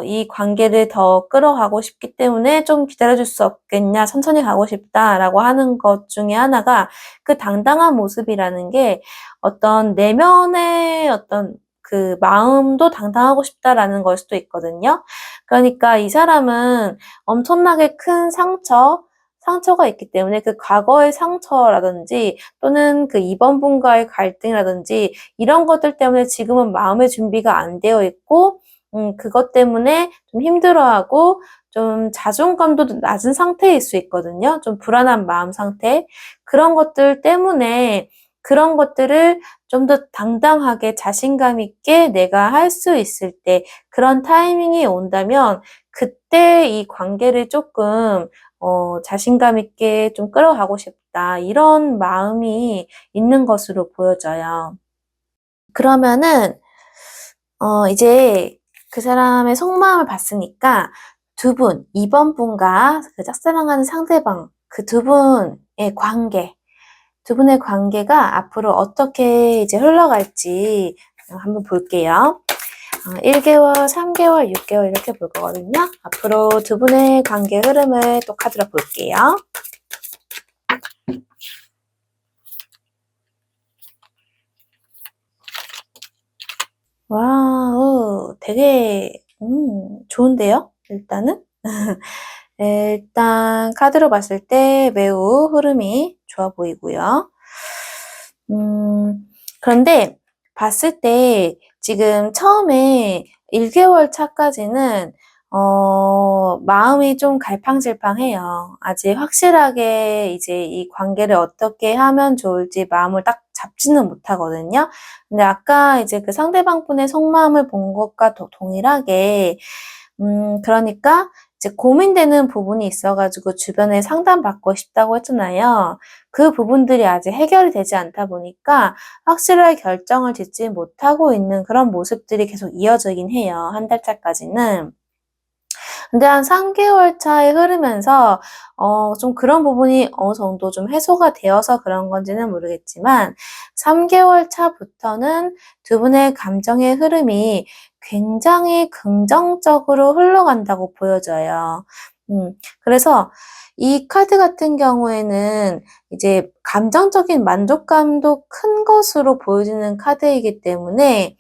이 관계를 더 끌어가고 싶기 때문에 좀 기다려줄 수 없겠냐, 천천히 가고 싶다라고 하는 것 중에 하나가 그 당당한 모습이라는 게 어떤 내면의 어떤 그 마음도 당당하고 싶다라는 걸 수도 있거든요. 그러니까 이 사람은 엄청나게 큰 상처가 있기 때문에 그 과거의 상처라든지 또는 그 이번 분과의 갈등이라든지 이런 것들 때문에 지금은 마음의 준비가 안 되어 있고, 그것 때문에 좀 힘들어하고 좀 자존감도 낮은 상태일 수 있거든요. 좀 불안한 마음 상태. 그런 것들 때문에 그런 것들을 좀 더 당당하게 자신감 있게 내가 할 수 있을 때 그런 타이밍이 온다면 그때 이 관계를 조금 자신감 있게 좀 끌어가고 싶다. 이런 마음이 있는 것으로 보여져요. 그러면은, 이제 그 사람의 속마음을 봤으니까 두 분, 이번 분과 그 짝사랑하는 상대방, 그 두 분의 관계, 두 분의 관계가 앞으로 어떻게 이제 흘러갈지 한번 볼게요. 1개월, 3개월, 6개월 이렇게 볼 거거든요. 앞으로 두 분의 관계 흐름을 또 카드로 볼게요. 와우, 되게 좋은데요? 일단은. 일단 카드로 봤을 때 매우 흐름이 좋아 보이고요. 그런데 봤을 때 지금 처음에 1개월 차까지는 마음이 좀 갈팡질팡해요. 아직 확실하게 이제 이 관계를 어떻게 하면 좋을지 마음을 딱 잡지는 못하거든요. 근데 아까 이제 그 상대방 분의 속마음을 본 것과 동일하게, 그러니까 이제 고민되는 부분이 있어가지고 주변에 상담받고 싶다고 했잖아요. 그 부분들이 아직 해결이 되지 않다 보니까 확실하게 결정을 짓지 못하고 있는 그런 모습들이 계속 이어지긴 해요. 한 달 차까지는. 근데 한 3개월 차에 흐르면서 좀 그런 부분이 어느 정도 좀 해소가 되어서 그런 건지는 모르겠지만 3개월 차부터는 두 분의 감정의 흐름이 굉장히 긍정적으로 흘러간다고 보여져요. 그래서 이 카드 같은 경우에는 이제 감정적인 만족감도 큰 것으로 보여지는 카드이기 때문에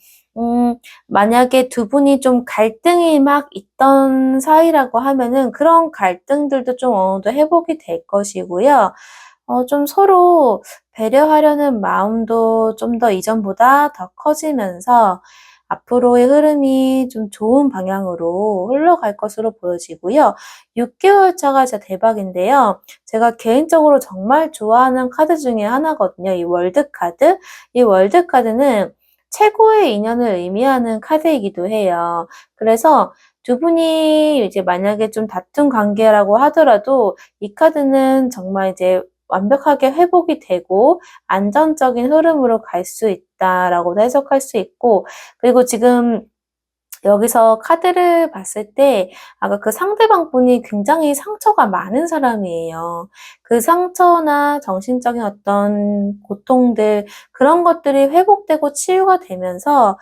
만약에 두 분이 좀 갈등이 막 있던 사이라고 하면은 그런 갈등들도 좀 어느 정도 회복이 될 것이고요. 좀 서로 배려하려는 마음도 좀 더 이전보다 더 커지면서 앞으로의 흐름이 좀 좋은 방향으로 흘러갈 것으로 보여지고요. 6개월 차가 진짜 대박인데요. 제가 개인적으로 정말 좋아하는 카드 중에 하나거든요. 이 월드 카드. 이 월드 카드는 최고의 인연을 의미하는 카드이기도 해요. 그래서 두 분이 이제 만약에 좀 다툰 관계라고 하더라도 이 카드는 정말 이제 완벽하게 회복이 되고 안정적인 흐름으로 갈 수 있다라고도 해석할 수 있고, 그리고 지금 여기서 카드를 봤을 때 아까 그 상대방 분이 굉장히 상처가 많은 사람이에요. 그 상처나 정신적인 어떤 고통들, 그런 것들이 회복되고 치유가 되면서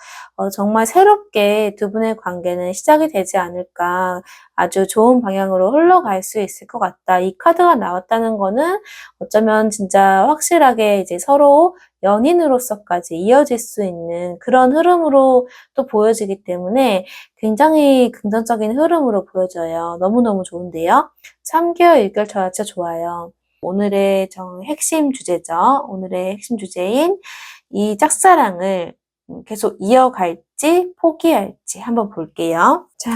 정말 새롭게 두 분의 관계는 시작이 되지 않을까, 아주 좋은 방향으로 흘러갈 수 있을 것 같다. 이 카드가 나왔다는 거는 어쩌면 진짜 확실하게 이제 서로 연인으로서까지 이어질 수 있는 그런 흐름으로 또 보여지기 때문에 굉장히 긍정적인 흐름으로 보여져요. 너무너무 좋은데요. 3개월 6개월 저 자체 좋아요. 오늘의 핵심 주제죠. 오늘의 핵심 주제인 이 짝사랑을 계속 이어갈지 포기할지 한번 볼게요. 자,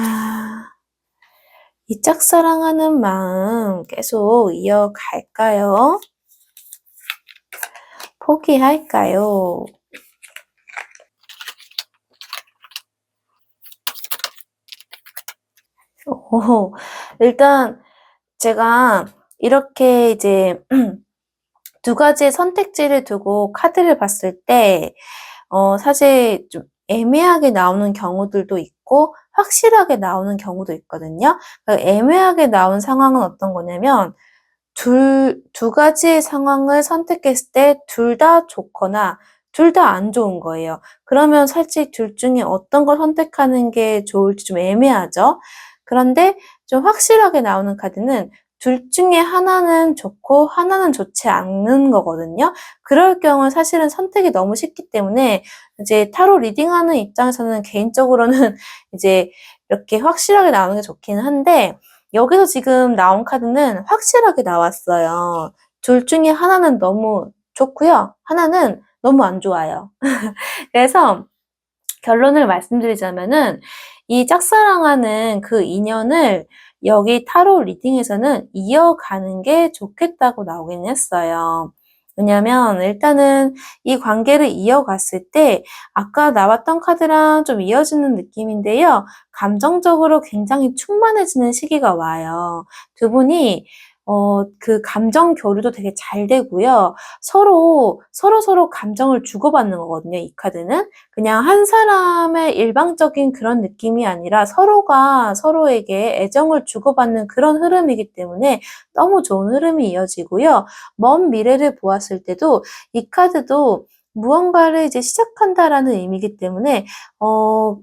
이 짝사랑하는 마음 계속 이어갈까요? 포기할까요? 일단 제가 이렇게 이제 두 가지의 선택지를 두고 카드를 봤을 때 사실 좀 애매하게 나오는 경우들도 있고 확실하게 나오는 경우도 있거든요. 애매하게 나온 상황은 어떤 거냐면 두 가지의 상황을 선택했을 때 둘 다 좋거나 둘 다 안 좋은 거예요. 그러면 사실 둘 중에 어떤 걸 선택하는 게 좋을지 좀 애매하죠. 그런데 좀 확실하게 나오는 카드는 둘 중에 하나는 좋고 하나는 좋지 않는 거거든요. 그럴 경우는 사실은 선택이 너무 쉽기 때문에 이제 타로 리딩하는 입장에서는 개인적으로는 이제 이렇게 확실하게 나오는 게 좋기는 한데 여기서 지금 나온 카드는 확실하게 나왔어요. 둘 중에 하나는 너무 좋고요. 하나는 너무 안 좋아요. 그래서 결론을 말씀드리자면은 이 짝사랑하는 그 인연을 여기 타로 리딩에서는 이어가는 게 좋겠다고 나오긴 했어요. 왜냐면 일단은 이 관계를 이어갔을 때 아까 나왔던 카드랑 좀 이어지는 느낌인데요. 감정적으로 굉장히 충만해지는 시기가 와요. 두 분이 그 감정 교류도 되게 잘 되고요. 서로 감정을 주고받는 거거든요, 이 카드는. 그냥 한 사람의 일방적인 그런 느낌이 아니라 서로가 서로에게 애정을 주고받는 그런 흐름이기 때문에 너무 좋은 흐름이 이어지고요. 먼 미래를 보았을 때도 이 카드도 무언가를 이제 시작한다라는 의미이기 때문에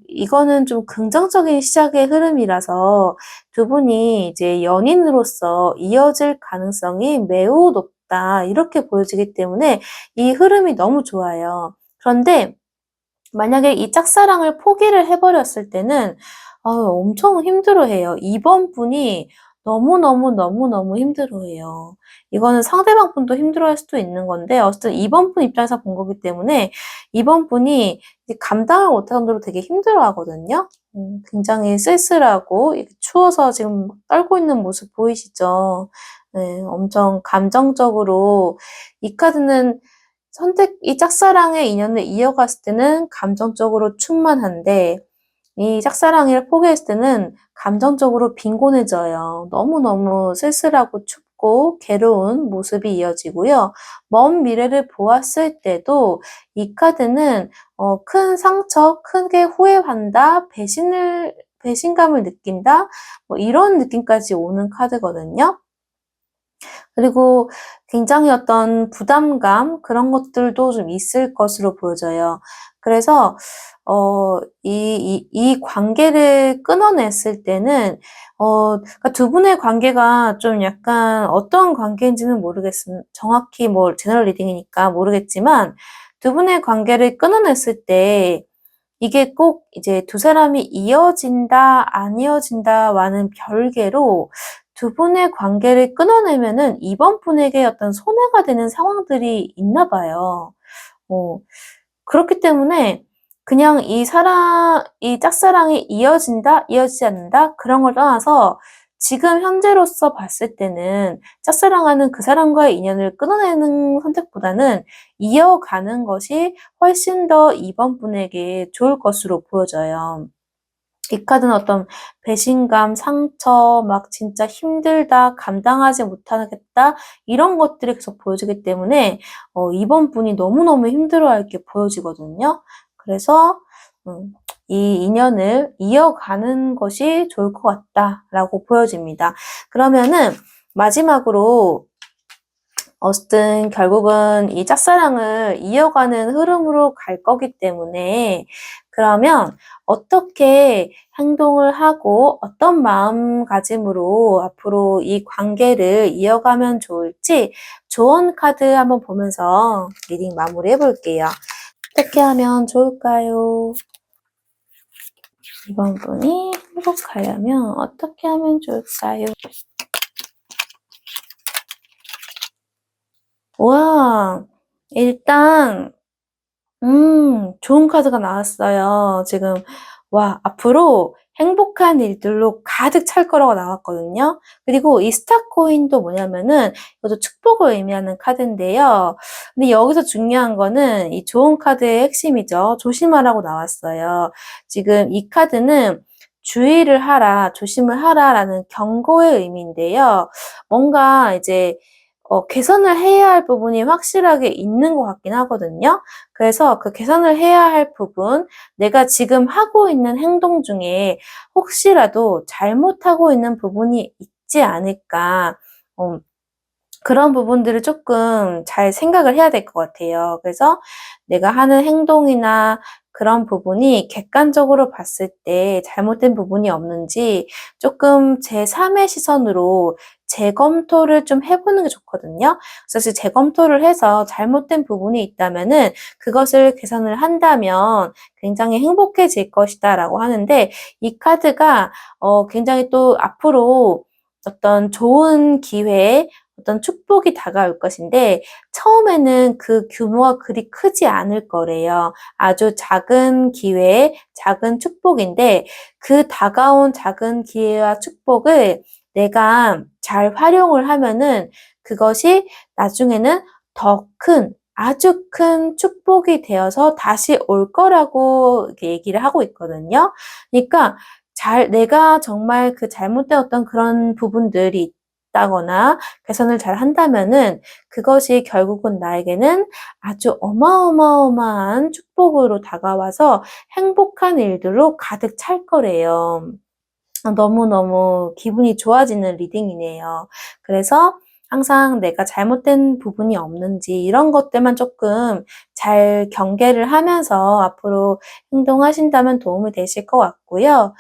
이거는 좀 긍정적인 시작의 흐름이라서 두 분이 이제 연인으로서 이어질 가능성이 매우 높다. 이렇게 보여지기 때문에 이 흐름이 너무 좋아요. 그런데 만약에 이 짝사랑을 포기를 해버렸을 때는 엄청 힘들어해요. 이번 분이 너무너무 힘들어해요. 이거는 상대방 분도 힘들어할 수도 있는 건데 어쨌든 2번 분 입장에서 본 거기 때문에 2번 분이 감당을 못할 정도로 되게 힘들어하거든요. 굉장히 쓸쓸하고 추워서 지금 떨고 있는 모습 보이시죠? 네, 엄청 감정적으로 이 카드는 이 짝사랑의 인연을 이어갔을 때는 감정적으로 충만한데 이 짝사랑이를 포기했을 때는 감정적으로 빈곤해져요. 너무너무 쓸쓸하고 춥고 괴로운 모습이 이어지고요. 먼 미래를 보았을 때도 이 카드는 큰 상처, 크게 후회한다, 배신감을 느낀다, 뭐 이런 느낌까지 오는 카드거든요. 그리고 굉장히 어떤 부담감 그런 것들도 좀 있을 것으로 보여져요. 그래서 이 관계를 끊어냈을 때는 그러니까 두 분의 관계가 좀 약간 어떤 관계인지는 정확히 뭐 제너럴 리딩이니까 모르겠지만 두 분의 관계를 끊어냈을 때 이게 꼭 이제 두 사람이 이어진다, 안 이어진다와는 별개로 두 분의 관계를 끊어내면은 이번 분에게 어떤 손해가 되는 상황들이 있나 봐요. 어, 그렇기 때문에 그냥 이 짝사랑이 이어진다, 이어지지 않는다, 그런 걸 떠나서 지금 현재로서 봤을 때는 짝사랑하는 그 사람과의 인연을 끊어내는 선택보다는 이어가는 것이 훨씬 더 이번 분에게 좋을 것으로 보여져요. 이 카드는 어떤 배신감, 상처, 막 진짜 힘들다, 감당하지 못하겠다, 이런 것들이 계속 보여지기 때문에, 이번 분이 너무너무 힘들어할 게 보여지거든요. 그래서, 이 인연을 이어가는 것이 좋을 것 같다라고 보여집니다. 그러면은, 마지막으로, 어쨌든 결국은 이 짝사랑을 이어가는 흐름으로 갈 거기 때문에 그러면 어떻게 행동을 하고 어떤 마음가짐으로 앞으로 이 관계를 이어가면 좋을지 조언 카드 한번 보면서 리딩 마무리해 볼게요. 어떻게 하면 좋을까요? 이번 분이 행복하려면 어떻게 하면 좋을까요? 와, 일단 좋은 카드가 나왔어요. 지금, 와, 앞으로 행복한 일들로 가득 찰 거라고 나왔거든요. 그리고 이 스타 코인도 뭐냐면은, 이것도 축복을 의미하는 카드인데요. 근데 여기서 중요한 거는 이 좋은 카드의 핵심이죠. 조심하라고 나왔어요. 지금 이 카드는 주의를 하라, 조심을 하라라는 경고의 의미인데요. 뭔가 이제, 개선을 해야 할 부분이 확실하게 있는 것 같긴 하거든요. 그래서 그 개선을 해야 할 부분, 내가 지금 하고 있는 행동 중에 혹시라도 잘못하고 있는 부분이 있지 않을까. 어, 그런 부분들을 조금 잘 생각을 해야 될 것 같아요. 그래서 내가 하는 행동이나 그런 부분이 객관적으로 봤을 때 잘못된 부분이 없는지 조금 제3의 시선으로 재검토를 좀 해보는 게 좋거든요. 그래서 재검토를 해서 잘못된 부분이 있다면은 그것을 개선을 한다면 굉장히 행복해질 것이다 라고 하는데 이 카드가 굉장히 또 앞으로 어떤 좋은 기회, 어떤 축복이 다가올 것인데 처음에는 그 규모가 그리 크지 않을 거래요. 아주 작은 기회, 작은 축복인데 그 다가온 작은 기회와 축복을 내가 잘 활용을 하면은 그것이 나중에는 더 큰, 아주 큰 축복이 되어서 다시 올 거라고 이렇게 얘기를 하고 있거든요. 그러니까 내가 정말 그 잘못된 어떤 그런 부분들이 있다거나 개선을 잘 한다면은 그것이 결국은 나에게는 아주 어마어마한 축복으로 다가와서 행복한 일들로 가득 찰 거래요. 너무너무 기분이 좋아지는 리딩이네요. 그래서 항상 내가 잘못된 부분이 없는지 이런 것들만 조금 잘 경계를 하면서 앞으로 행동하신다면 도움이 되실 것 같고요.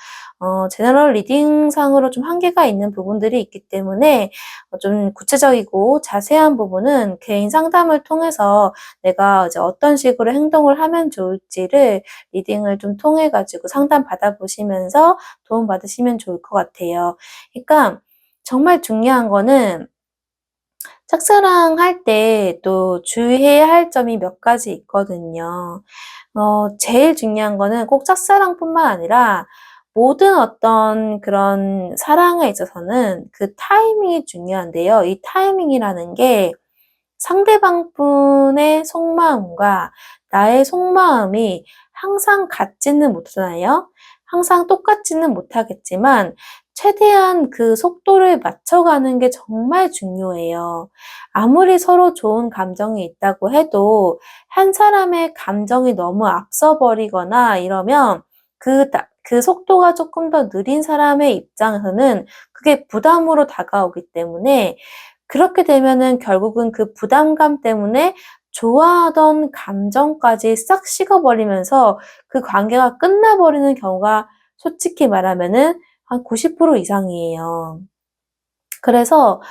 제너럴 리딩상으로 좀 한계가 있는 부분들이 있기 때문에 좀 구체적이고 자세한 부분은 개인 상담을 통해서 내가 이제 어떤 식으로 행동을 하면 좋을지를 리딩을 좀 통해 가지고 상담 받아보시면서 도움 받으시면 좋을 것 같아요. 그러니까 정말 중요한 거는 짝사랑할 때 또 주의해야 할 점이 몇 가지 있거든요. 제일 중요한 거는 꼭 짝사랑뿐만 아니라 모든 어떤 그런 사랑에 있어서는 그 타이밍이 중요한데요. 이 타이밍이라는 게 상대방 분의 속마음과 나의 속마음이 항상 같지는 못하잖아요. 항상 똑같지는 못하겠지만 최대한 그 속도를 맞춰가는 게 정말 중요해요. 아무리 서로 좋은 감정이 있다고 해도 한 사람의 감정이 너무 앞서버리거나 이러면 그 속도가 조금 더 느린 사람의 입장에서는 그게 부담으로 다가오기 때문에 그렇게 되면은 결국은 그 부담감 때문에 좋아하던 감정까지 싹 식어버리면서 그 관계가 끝나버리는 경우가 솔직히 말하면은 한 90% 이상이에요. 그래서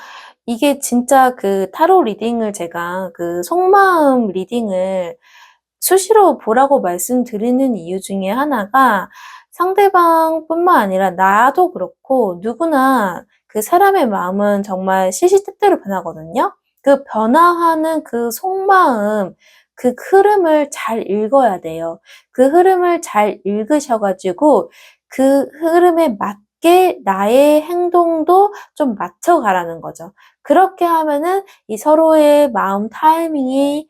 이게 진짜 그 타로 리딩을 제가 그 속마음 리딩을 수시로 보라고 말씀드리는 이유 중에 하나가 상대방뿐만 아니라 나도 그렇고 누구나 그 사람의 마음은 정말 시시때때로 변하거든요. 그 변화하는 그 속마음, 그 흐름을 잘 읽어야 돼요. 그 흐름을 잘 읽으셔 가지고 그 흐름에 맞게 나의 행동도 좀 맞춰 가라는 거죠. 그렇게 하면은 이 서로의 마음 타이밍이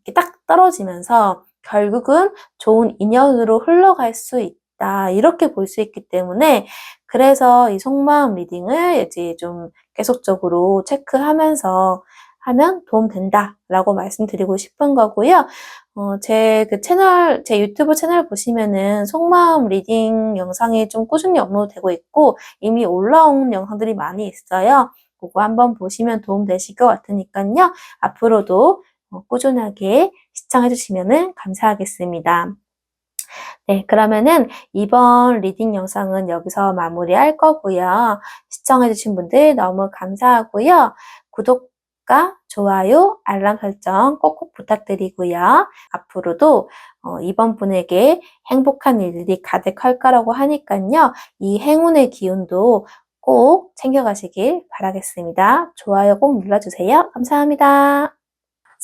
이렇게 딱 떨어지면서 결국은 좋은 인연으로 흘러갈 수 있다. 이렇게 볼 수 있기 때문에 그래서 이 속마음 리딩을 이제 좀 계속적으로 체크하면서 하면 도움된다라고 말씀드리고 싶은 거고요. 제 그 채널, 제 유튜브 채널 보시면은 속마음 리딩 영상이 좀 꾸준히 업로드되고 있고 이미 올라온 영상들이 많이 있어요. 그거 한번 보시면 도움되실 것 같으니까요. 앞으로도 꾸준하게 시청해 주시면 감사하겠습니다. 네, 그러면은 이번 리딩 영상은 여기서 마무리할 거고요. 시청해 주신 분들 너무 감사하고요. 구독과 좋아요, 알람 설정 꼭꼭 부탁드리고요. 앞으로도 이번 분에게 행복한 일들이 가득할 거라고 하니까요. 이 행운의 기운도 꼭 챙겨가시길 바라겠습니다. 좋아요 꼭 눌러주세요. 감사합니다.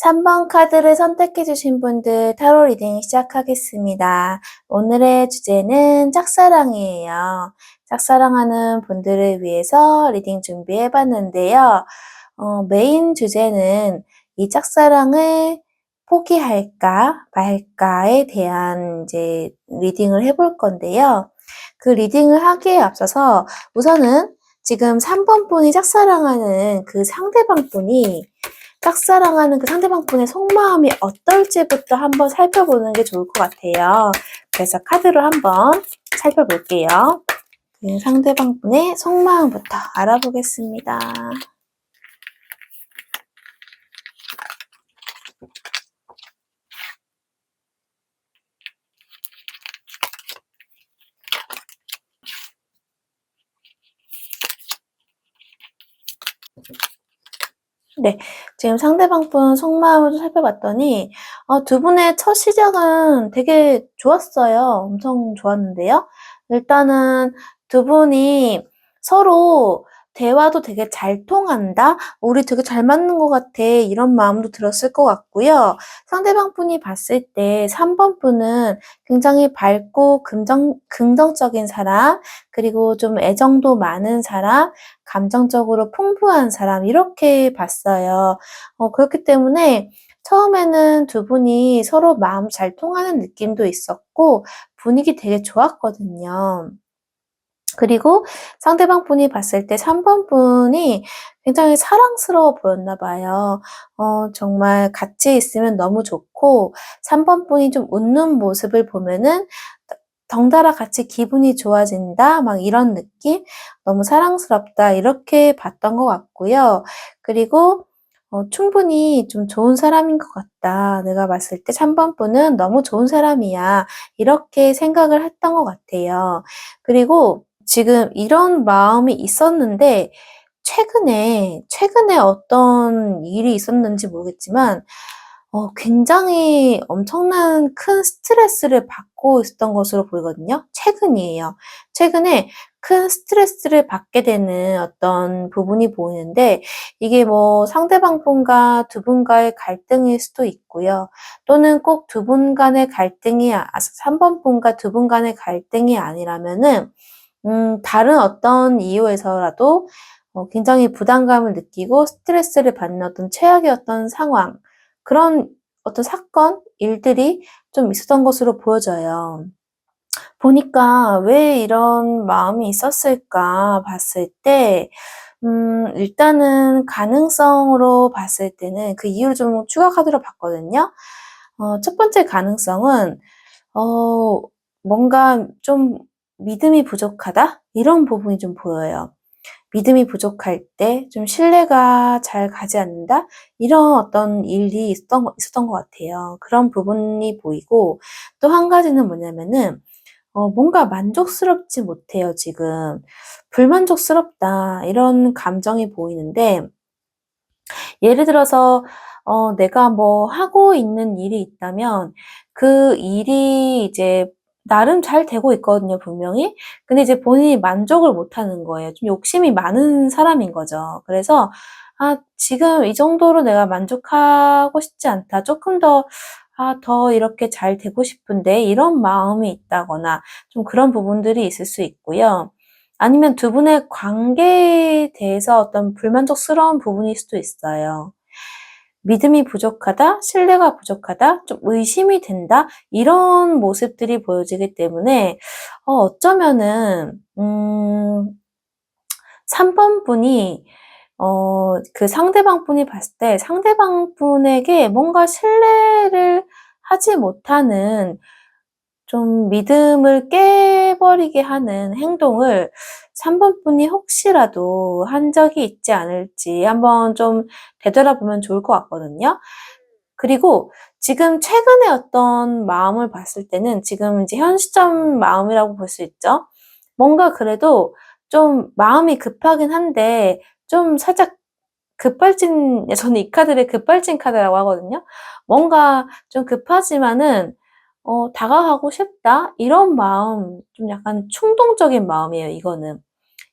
3번 카드를 선택해 주신 분들 타로 리딩 시작하겠습니다. 오늘의 주제는 짝사랑이에요. 짝사랑하는 분들을 위해서 리딩 준비해 봤는데요. 메인 주제는 이 짝사랑을 포기할까 말까에 대한 이제 리딩을 해볼 건데요. 그 리딩을 하기에 앞서서 우선은 지금 3번 분이 짝사랑하는 그 상대방 분이 짝사랑하는 그 상대방 분의 속마음이 어떨지부터 한번 살펴보는 게 좋을 것 같아요. 그래서 카드로 한번 살펴볼게요. 그 상대방 분의 속마음부터 알아보겠습니다. 네, 지금 상대방 분 속마음을 좀 살펴봤더니 두 분의 첫 시작은 되게 좋았어요. 엄청 좋았는데요. 일단은 두 분이 서로 대화도 되게 잘 통한다? 우리 되게 잘 맞는 것 같아. 이런 마음도 들었을 것 같고요. 상대방 분이 봤을 때 3번 분은 굉장히 밝고 긍정적인 사람, 그리고 좀 애정도 많은 사람, 감정적으로 풍부한 사람 이렇게 봤어요. 그렇기 때문에 처음에는 두 분이 서로 마음 잘 통하는 느낌도 있었고 분위기 되게 좋았거든요. 그리고 상대방 분이 봤을 때 3번 분이 굉장히 사랑스러워 보였나 봐요. 정말 같이 있으면 너무 좋고 3번 분이 좀 웃는 모습을 보면은 덩달아 같이 기분이 좋아진다 막 이런 느낌? 너무 사랑스럽다 이렇게 봤던 것 같고요. 그리고 충분히 좀 좋은 사람인 것 같다. 내가 봤을 때 3번 분은 너무 좋은 사람이야. 이렇게 생각을 했던 것 같아요. 그리고 지금 이런 마음이 있었는데 최근에 어떤 일이 있었는지 모르겠지만 굉장히 엄청난 큰 스트레스를 받고 있었던 것으로 보이거든요. 최근이에요. 최근에 큰 스트레스를 받게 되는 어떤 부분이 보이는데 이게 뭐 상대방 분과 두 분과의 갈등일 수도 있고요. 또는 꼭 두 분 간의 갈등이 3번 분과 두 분 간의 갈등이 아니라면은 다른 어떤 이유에서라도 굉장히 부담감을 느끼고 스트레스를 받는 어떤 최악의 어떤 상황, 그런 어떤 사건, 일들이 좀 있었던 것으로 보여져요. 보니까 '왜 이런 마음이 있었을까?' 봤을 때 일단은 가능성으로 봤을 때는 그 이유를 좀 추가 카드로 봤거든요. 첫 번째 가능성은 어 뭔가 좀 '믿음이 부족하다.' 이런 부분이 좀 보여요. 믿음이 부족할 때 좀 신뢰가 잘 가지 않는다? 이런 어떤 일이 있었던 것 같아요. 그런 부분이 보이고 또 한 가지는 뭐냐면은 뭔가 만족스럽지 못해요, 지금. '불만족스럽다.' 이런 감정이 보이는데 예를 들어서 내가 뭐 하고 있는 일이 있다면 그 일이 이제 나름 잘 되고 있거든요, 분명히. 근데 이제 본인이 만족을 못 하는 거예요. 좀 욕심이 많은 사람인 거죠. 그래서 '아 지금 이 정도로 내가 만족하고 싶지 않다. 쪼끔 더 더 이렇게 잘 되고 싶은데.' 이런 마음이 있다거나 좀 그런 부분들이 있을 수 있고요. 아니면 두 분의 관계에 대해서 어떤 불만족스러운 부분일 수도 있어요. 믿음이 부족하다, 신뢰가 부족하다, 좀 의심이 된다, 이런 모습들이 보여지기 때문에 어쩌면은 3번 분이 그 상대방 분이 봤을 때 상대방 분에게 뭔가 신뢰를 하지 못하는, 좀 믿음을 깨버리게 하는 행동을 3번 분이 혹시라도 한 적이 있지 않을지 한번 좀 되돌아보면 좋을 것 같거든요. 그리고 지금 최근에 어떤 마음을 봤을 때는 지금 이제 현 시점 마음이라고 볼 수 있죠. 뭔가 그래도 좀 마음이 급하긴 한데 좀 살짝 급발진, 저는 이 카드를 급발진 카드라고 하거든요. 뭔가 좀 급하지만은 '다가가고 싶다.' 이런 마음, 좀 약간 충동적인 마음이에요, 이거는.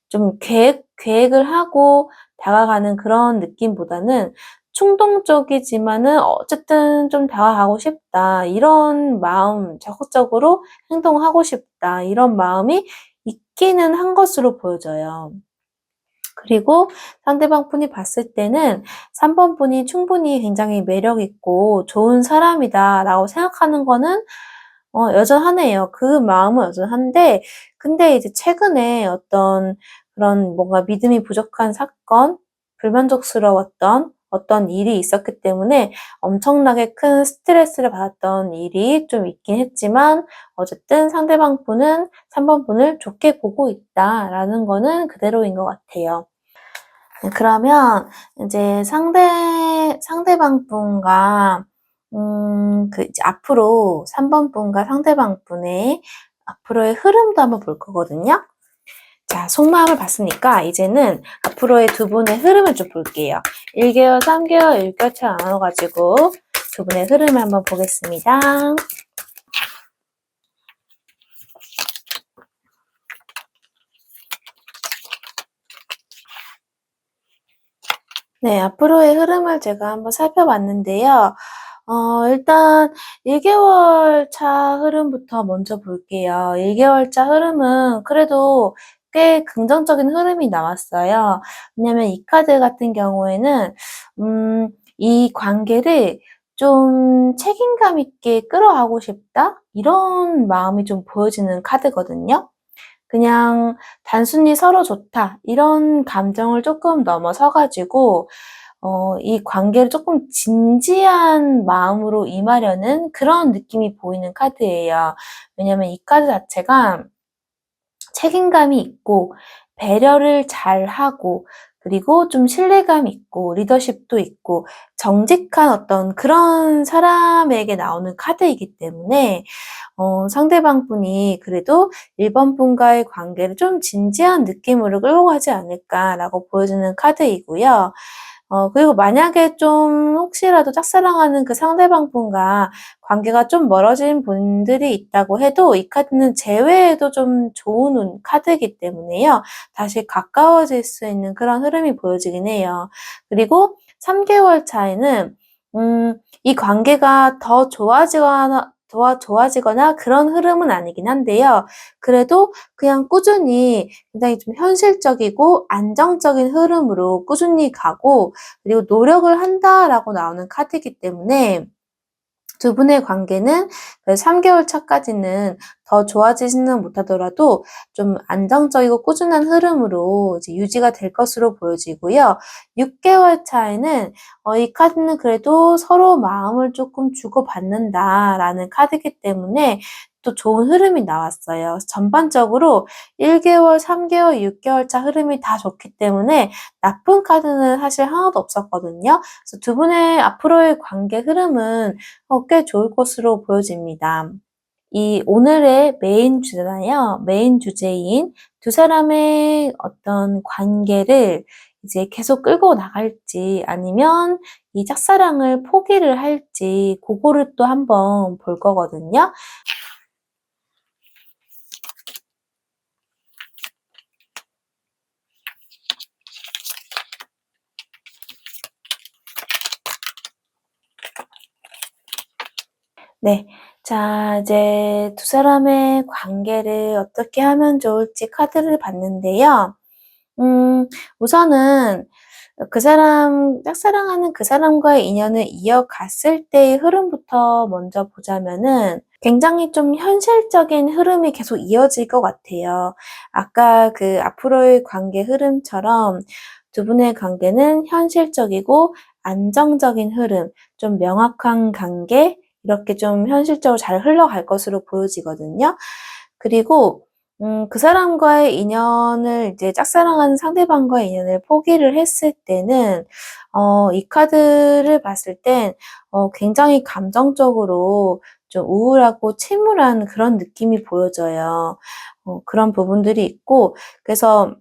좀 계획을 하고 다가가는 그런 느낌보다는 충동적이지만은 어쨌든 좀 '다가가고 싶다.' 이런 마음, '적극적으로 행동하고 싶다.' 이런 마음이 있기는 한 것으로 보여져요. 그리고 상대방 분이 봤을 때는 3번 분이 충분히 굉장히 매력 있고 '좋은 사람이다.'라고 생각하는 거는 여전하네요. 그 마음은 여전한데 근데 이제 최근에 어떤 그런 뭔가 믿음이 부족한 사건, 불만족스러웠던 어떤 일이 있었기 때문에 엄청나게 큰 스트레스를 받았던 일이 좀 있긴 했지만 어쨌든 상대방 분은 3번 분을 좋게 보고 있다라는 거는 그대로인 것 같아요. 네, 그러면 이제 상대방 분과 그 이제 앞으로 3번 분과 상대방 분의 앞으로의 흐름도 한번 볼 거거든요. 자, 속마음을 봤으니까 이제는 앞으로의 두 분의 흐름을 좀 볼게요. 1개월, 3개월, 6개월차 나눠 가지고 두 분의 흐름을 한번 보겠습니다. 네, 앞으로의 흐름을 제가 한번 살펴봤는데요. 일단 1개월 차 흐름부터 먼저 볼게요. 1개월 차 흐름은 그래도 꽤 긍정적인 흐름이 나왔어요. 왜냐면 이 카드 같은 경우에는 이 관계를 좀 책임감 있게 끌어가고 싶다? 이런 마음이 좀 보여지는 카드거든요. 그냥 단순히 '서로 좋다.' 이런 감정을 쪼끔 넘어서 가지고 이 관계를 쪼끔 진지한 마음으로 임하려는 그런 느낌이 보이는 카드예요. 왜냐면 이 카드 자체가 책임감이 있고 배려를 잘하고 그리고 좀 신뢰감 있고 리더십도 있고 정직한 어떤 그런 사람에게 나오는 카드이기 때문에 상대방 분이 그래도 1번 분과의 관계를 좀 진지한 느낌으로 끌고 가지 않을까라고 보여지는 카드이고요. 그리고 만약에 좀 혹시라도 짝사랑하는 그 상대방 분과 관계가 좀 멀어진 분들이 있다고 해도 이 카드는 재회에도 좀 좋은 카드이기 때문에요. 다시 가까워질 수 있는 그런 흐름이 보여지긴 해요. 그리고 3개월 차에는 이 관계가 더 좋아지거나 그런 흐름은 아니긴 한데요. 그래도 그냥 꾸준히 굉장히 좀 현실적이고 안정적인 흐름으로 꾸준히 가고 그리고 노력을 한다라고 나오는 카드이기 때문에 두 분의 관계는 3개월 차까지는 더 좋아지지는 못하더라도 좀 안정적이고 꾸준한 흐름으로 이제 유지가 될 것으로 보여지고요. 6개월 차에는 이 카드는 그래도 서로 마음을 조금 주고받는다라는 카드이기 때문에 또 좋은 흐름이 나왔어요. 전반적으로 1개월, 3개월, 6개월 차 흐름이 다 좋기 때문에 나쁜 카드는 사실 하나도 없었거든요. 그래서 두 분의 앞으로의 관계 흐름은 꽤 좋을 것으로 보여집니다. 이 오늘의 메인 주제잖아요. 메인 주제인 두 사람의 어떤 관계를 이제 계속 끌고 나갈지 아니면 이 짝사랑을 포기를 할지 그거를 또 한번 볼 거거든요. 네. 자, 이제 두 사람의 관계를 어떻게 하면 좋을지 카드를 봤는데요. 우선은 짝사랑하는 그 사람과의 인연을 이어갔을 때의 흐름부터 먼저 보자면은 굉장히 좀 현실적인 흐름이 계속 이어질 것 같아요. 아까 그 앞으로의 관계 흐름처럼 두 분의 관계는 현실적이고 안정적인 흐름, 좀 명확한 관계, 이렇게 좀 현실적으로 잘 흘러갈 것으로 보여지거든요. 그리고 그 사람과의 인연을 이제 짝사랑하는 상대방과의 인연을 포기를 했을 때는 이 카드를 봤을 땐 굉장히 감정적으로 좀 우울하고 침울한 그런 느낌이 보여져요. 그런 부분들이 있고 그래서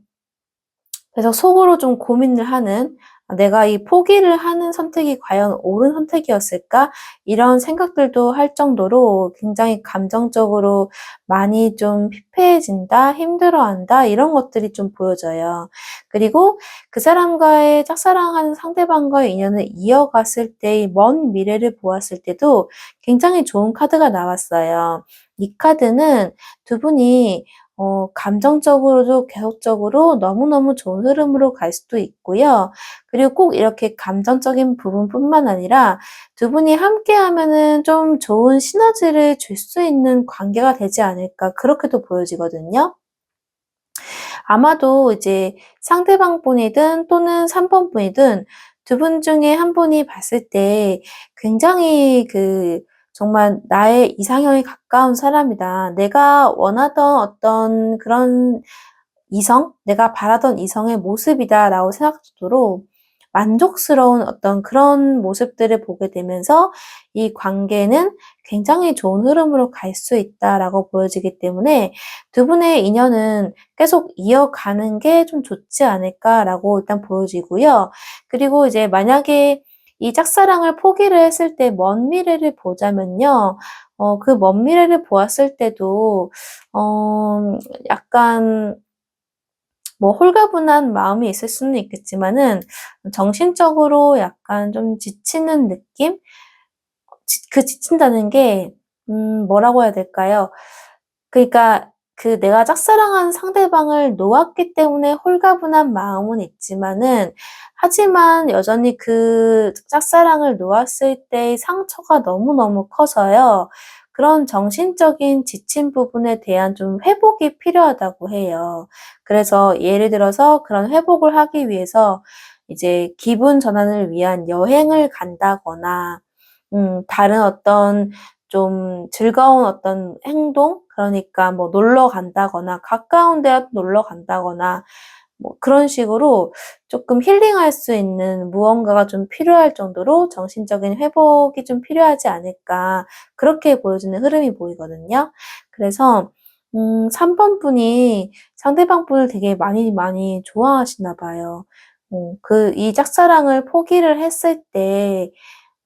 속으로 좀 고민을 하는 '내가 이 포기를 하는 선택이 과연 옳은 선택이었을까?' 이런 생각들도 할 정도로 굉장히 감정적으로 많이 좀 피폐해진다, 힘들어한다 이런 것들이 좀 보여져요. 그리고 그 사람과의 짝사랑하는 상대방과의 인연을 이어갔을 때의 먼 미래를 보았을 때도 굉장히 좋은 카드가 나왔어요. 이 카드는 두 분이 감정적으로도 계속적으로 너무너무 좋은 흐름으로 갈 수도 있고요. 그리고 꼭 이렇게 감정적인 부분뿐만 아니라 두 분이 함께하면은 좀 좋은 시너지를 줄 수 있는 관계가 되지 않을까 그렇게도 보여지거든요. 아마도 이제 상대방 분이든 또는 3번 분이든 두 분 중에 한 분이 봤을 때 굉장히 정말 '나의 이상형에 가까운 사람이다. 내가 원하던 어떤 그런 내가 바라던 이성의 모습이다'라고 생각할 정도로 만족스러운 어떤 그런 모습들을 보게 되면서 이 관계는 굉장히 좋은 흐름으로 갈 수 있다라고 보여지기 때문에 두 분의 인연은 계속 이어가는 게 좀 좋지 않을까라고 일단 보여지고요. 그리고 이제 만약에 이 짝사랑을 포기를 했을 때 먼 미래를 보자면요. 그 먼 미래를 보았을 때도 약간 뭐 홀가분한 마음이 있을 수는 있겠지만은 정신적으로 약간 좀 지치는 느낌? 지친다는 게 뭐라고 해야 될까요? 그러니까 내가 짝사랑하는 상대방을 놓았기 때문에 홀가분한 마음은 있지만은 하지만 여전히 그 짝사랑을 놓았을 때의 상처가 너무너무 커서요. 그런 정신적인 지친 부분에 대한 좀 회복이 필요하다고 해요. 그래서 예를 들어서 그런 회복을 하기 위해서 이제 기분 전환을 위한 여행을 간다거나 다른 어떤 좀 즐거운 어떤 행동 그러니까 뭐 놀러 간다거나 가까운 데 놀러 간다거나 뭐 그런 식으로 쪼끔 힐링할 수 있는 무언가가 좀 필요할 정도로 정신적인 회복이 좀 필요하지 않을까 그렇게 보여지는 흐름이 보이거든요. 그래서 3번 분이 상대방 분을 되게 많이 좋아하시나 봐요. 이 짝사랑을 포기를 했을 때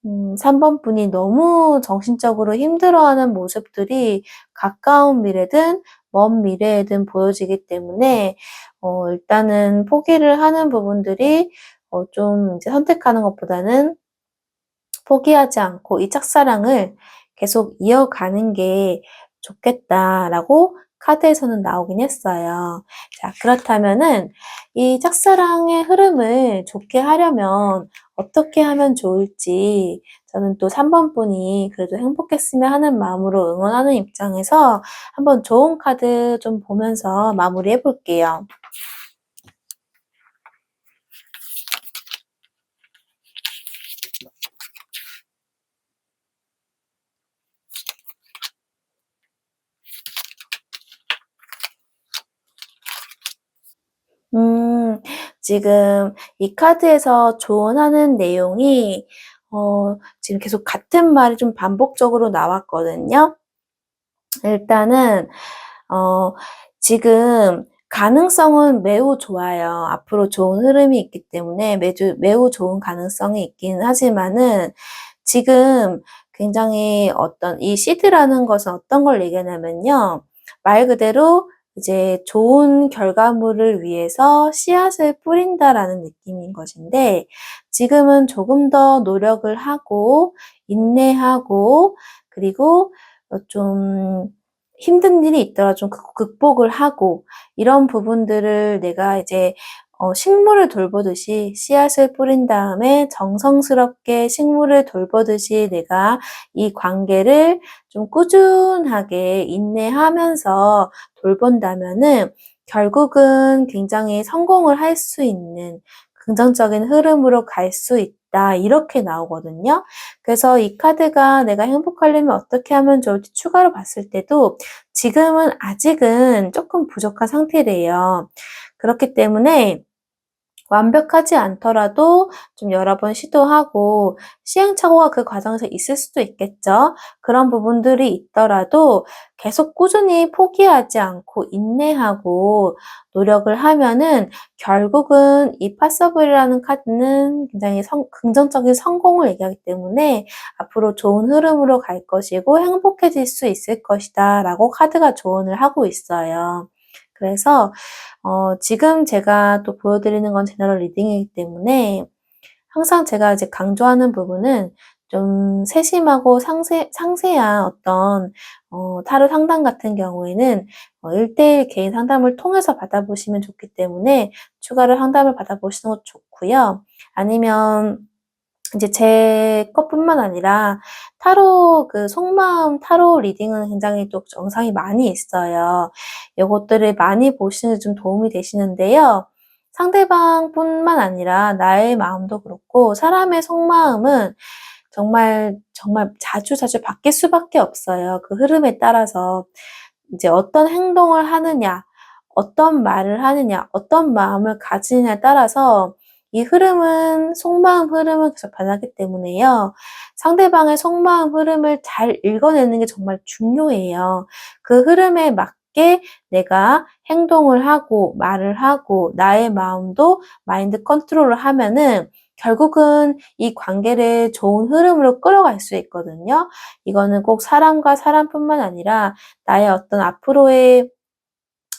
3번 분이 너무 정신적으로 힘들어하는 모습들이 가까운 미래든 먼 미래에든 보여지기 때문에 일단은 포기를 하는 부분들이 좀 이제 선택하는 것보다는 포기하지 않고 이 짝사랑을 계속 이어가는 게 좋겠다라고 카드에서는 나오긴 했어요. 자, 그렇다면은 이 짝사랑의 흐름을 좋게 하려면 어떻게 하면 좋을지 저는 또 3번 분이 그래도 행복했으면 하는 마음으로 응원하는 입장에서 한번 좋은 카드 좀 보면서 마무리해 볼게요. 음, 지금 이 카드에서 조언하는 내용이 지금 계속 같은 말이 좀 반복적으로 나왔거든요. 일단은 어, 지금 가능성은 매우 좋아요. 앞으로 좋은 흐름이 있기 때문에 매우 좋은 가능성이 있긴 하지만은 지금 굉장히 어떤 이 시드라는 것은 어떤 걸 얘기하냐면요. 말 그대로 이제 좋은 결과물을 위해서 씨앗을 뿌린다라는 느낌인 것인데 지금은 조금 더 노력을 하고 인내하고 그리고 좀 힘든 일이 있더라도 좀 극복을 하고 이런 부분들을 내가 이제 식물을 돌보듯이 씨앗을 뿌린 다음에 정성스럽게 식물을 돌보듯이 내가 이 관계를 좀 꾸준하게 인내하면서 돌본다면은 결국은 굉장히 성공을 할 수 있는 긍정적인 흐름으로 갈 수 있다. 이렇게 나오거든요. 그래서 이 카드가 내가 행복하려면 어떻게 하면 좋을지 추가로 봤을 때도 지금은 아직은 조금 부족한 상태래요. 그렇기 때문에 완벽하지 않더라도 좀 여러 번 시도하고 시행착오가 그 과정에서 있을 수도 있겠죠. 그런 부분들이 있더라도 계속 꾸준히 포기하지 않고 인내하고 노력을 하면은 결국은 이 파서블이라는 카드는 굉장히 긍정적인 성공을 얘기하기 때문에 앞으로 좋은 흐름으로 갈 것이고 행복해질 수 있을 것이다 라고 카드가 조언을 하고 있어요. 그래서 지금 제가 또 보여드리는 건 제너럴 리딩이기 때문에 항상 제가 이제 강조하는 부분은 좀 세심하고 상세한 어떤 타로 상담 같은 경우에는 1대1 개인 상담을 통해서 받아보시면 좋기 때문에 추가로 상담을 받아보시는 것도 좋고요. 아니면 이제 제 것뿐만 아니라 타로 속마음 타로 리딩은 굉장히 또 영상이 많이 있어요. 요것들을 많이 보시는 데 좀 도움이 되시는데요. 상대방뿐만 아니라 나의 마음도 그렇고 사람의 속마음은 정말, 정말 자주자주 바뀔 수밖에 없어요. 그 흐름에 따라서. 이제 어떤 행동을 하느냐, 어떤 말을 하느냐, 어떤 마음을 가지느냐에 따라서 이 흐름은 속마음 흐름은 계속 변하기 때문에요. 상대방의 속마음 흐름을 잘 읽어내는 게 정말 중요해요. 그 흐름에 맞게 내가 행동을 하고 말을 하고 나의 마음도 마인드 컨트롤을 하면은 결국은 이 관계를 좋은 흐름으로 끌어갈 수 있거든요. 이거는 꼭 사람과 사람뿐만 아니라 나의 어떤 앞으로의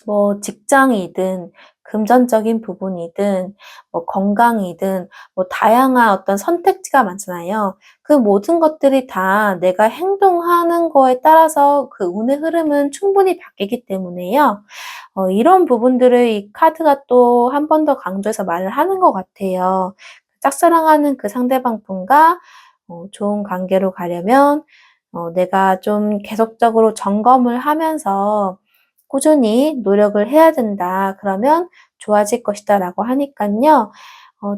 뭐 직장이든 금전적인 부분이든 뭐 건강이든 뭐 다양한 어떤 선택지가 많잖아요. 그 모든 것들이 다 내가 행동하는 거에 따라서 그 운의 흐름은 충분히 바뀌기 때문에요. 이런 부분들을 이 카드가 또 한 번 더 강조해서 말을 하는 것 같아요. 짝사랑하는 그 상대방 분과 좋은 관계로 가려면 내가 좀 계속적으로 점검을 하면서 꾸준히 노력을 해야 된다. 그러면 좋아질 것이다. 라고 하니깐요.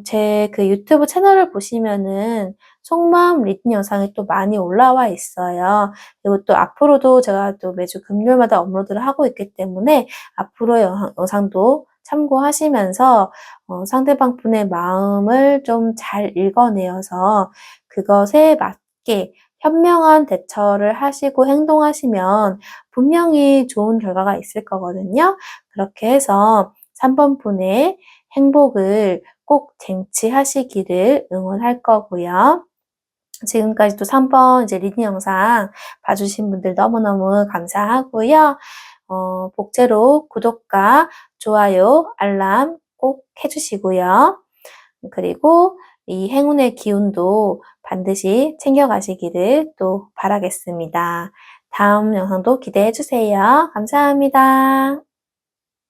제 그 유튜브 채널을 보시면은 속마음 리딩 영상이 또 많이 올라와 있어요. 그리고 또 앞으로도 제가 또 매주 금요일마다 업로드를 하고 있기 때문에 앞으로의 영상도 참고하시면서 상대방 분의 마음을 좀 잘 읽어내어서 그것에 맞게 현명한 대처를 하시고 행동하시면 분명히 좋은 결과가 있을 거거든요. 그렇게 해서 3번 분의 행복을 꼭 쟁취하시기를 응원할 거고요. 지금까지 또 3번 이제 리딩 영상 봐주신 분들 너무너무 감사하고요. 복제로 구독과 좋아요, 알람 꼭 해주시고요. 그리고 이 행운의 기운도 반드시 챙겨가시기를 또 바라겠습니다. 다음 영상도 기대해 주세요. 감사합니다.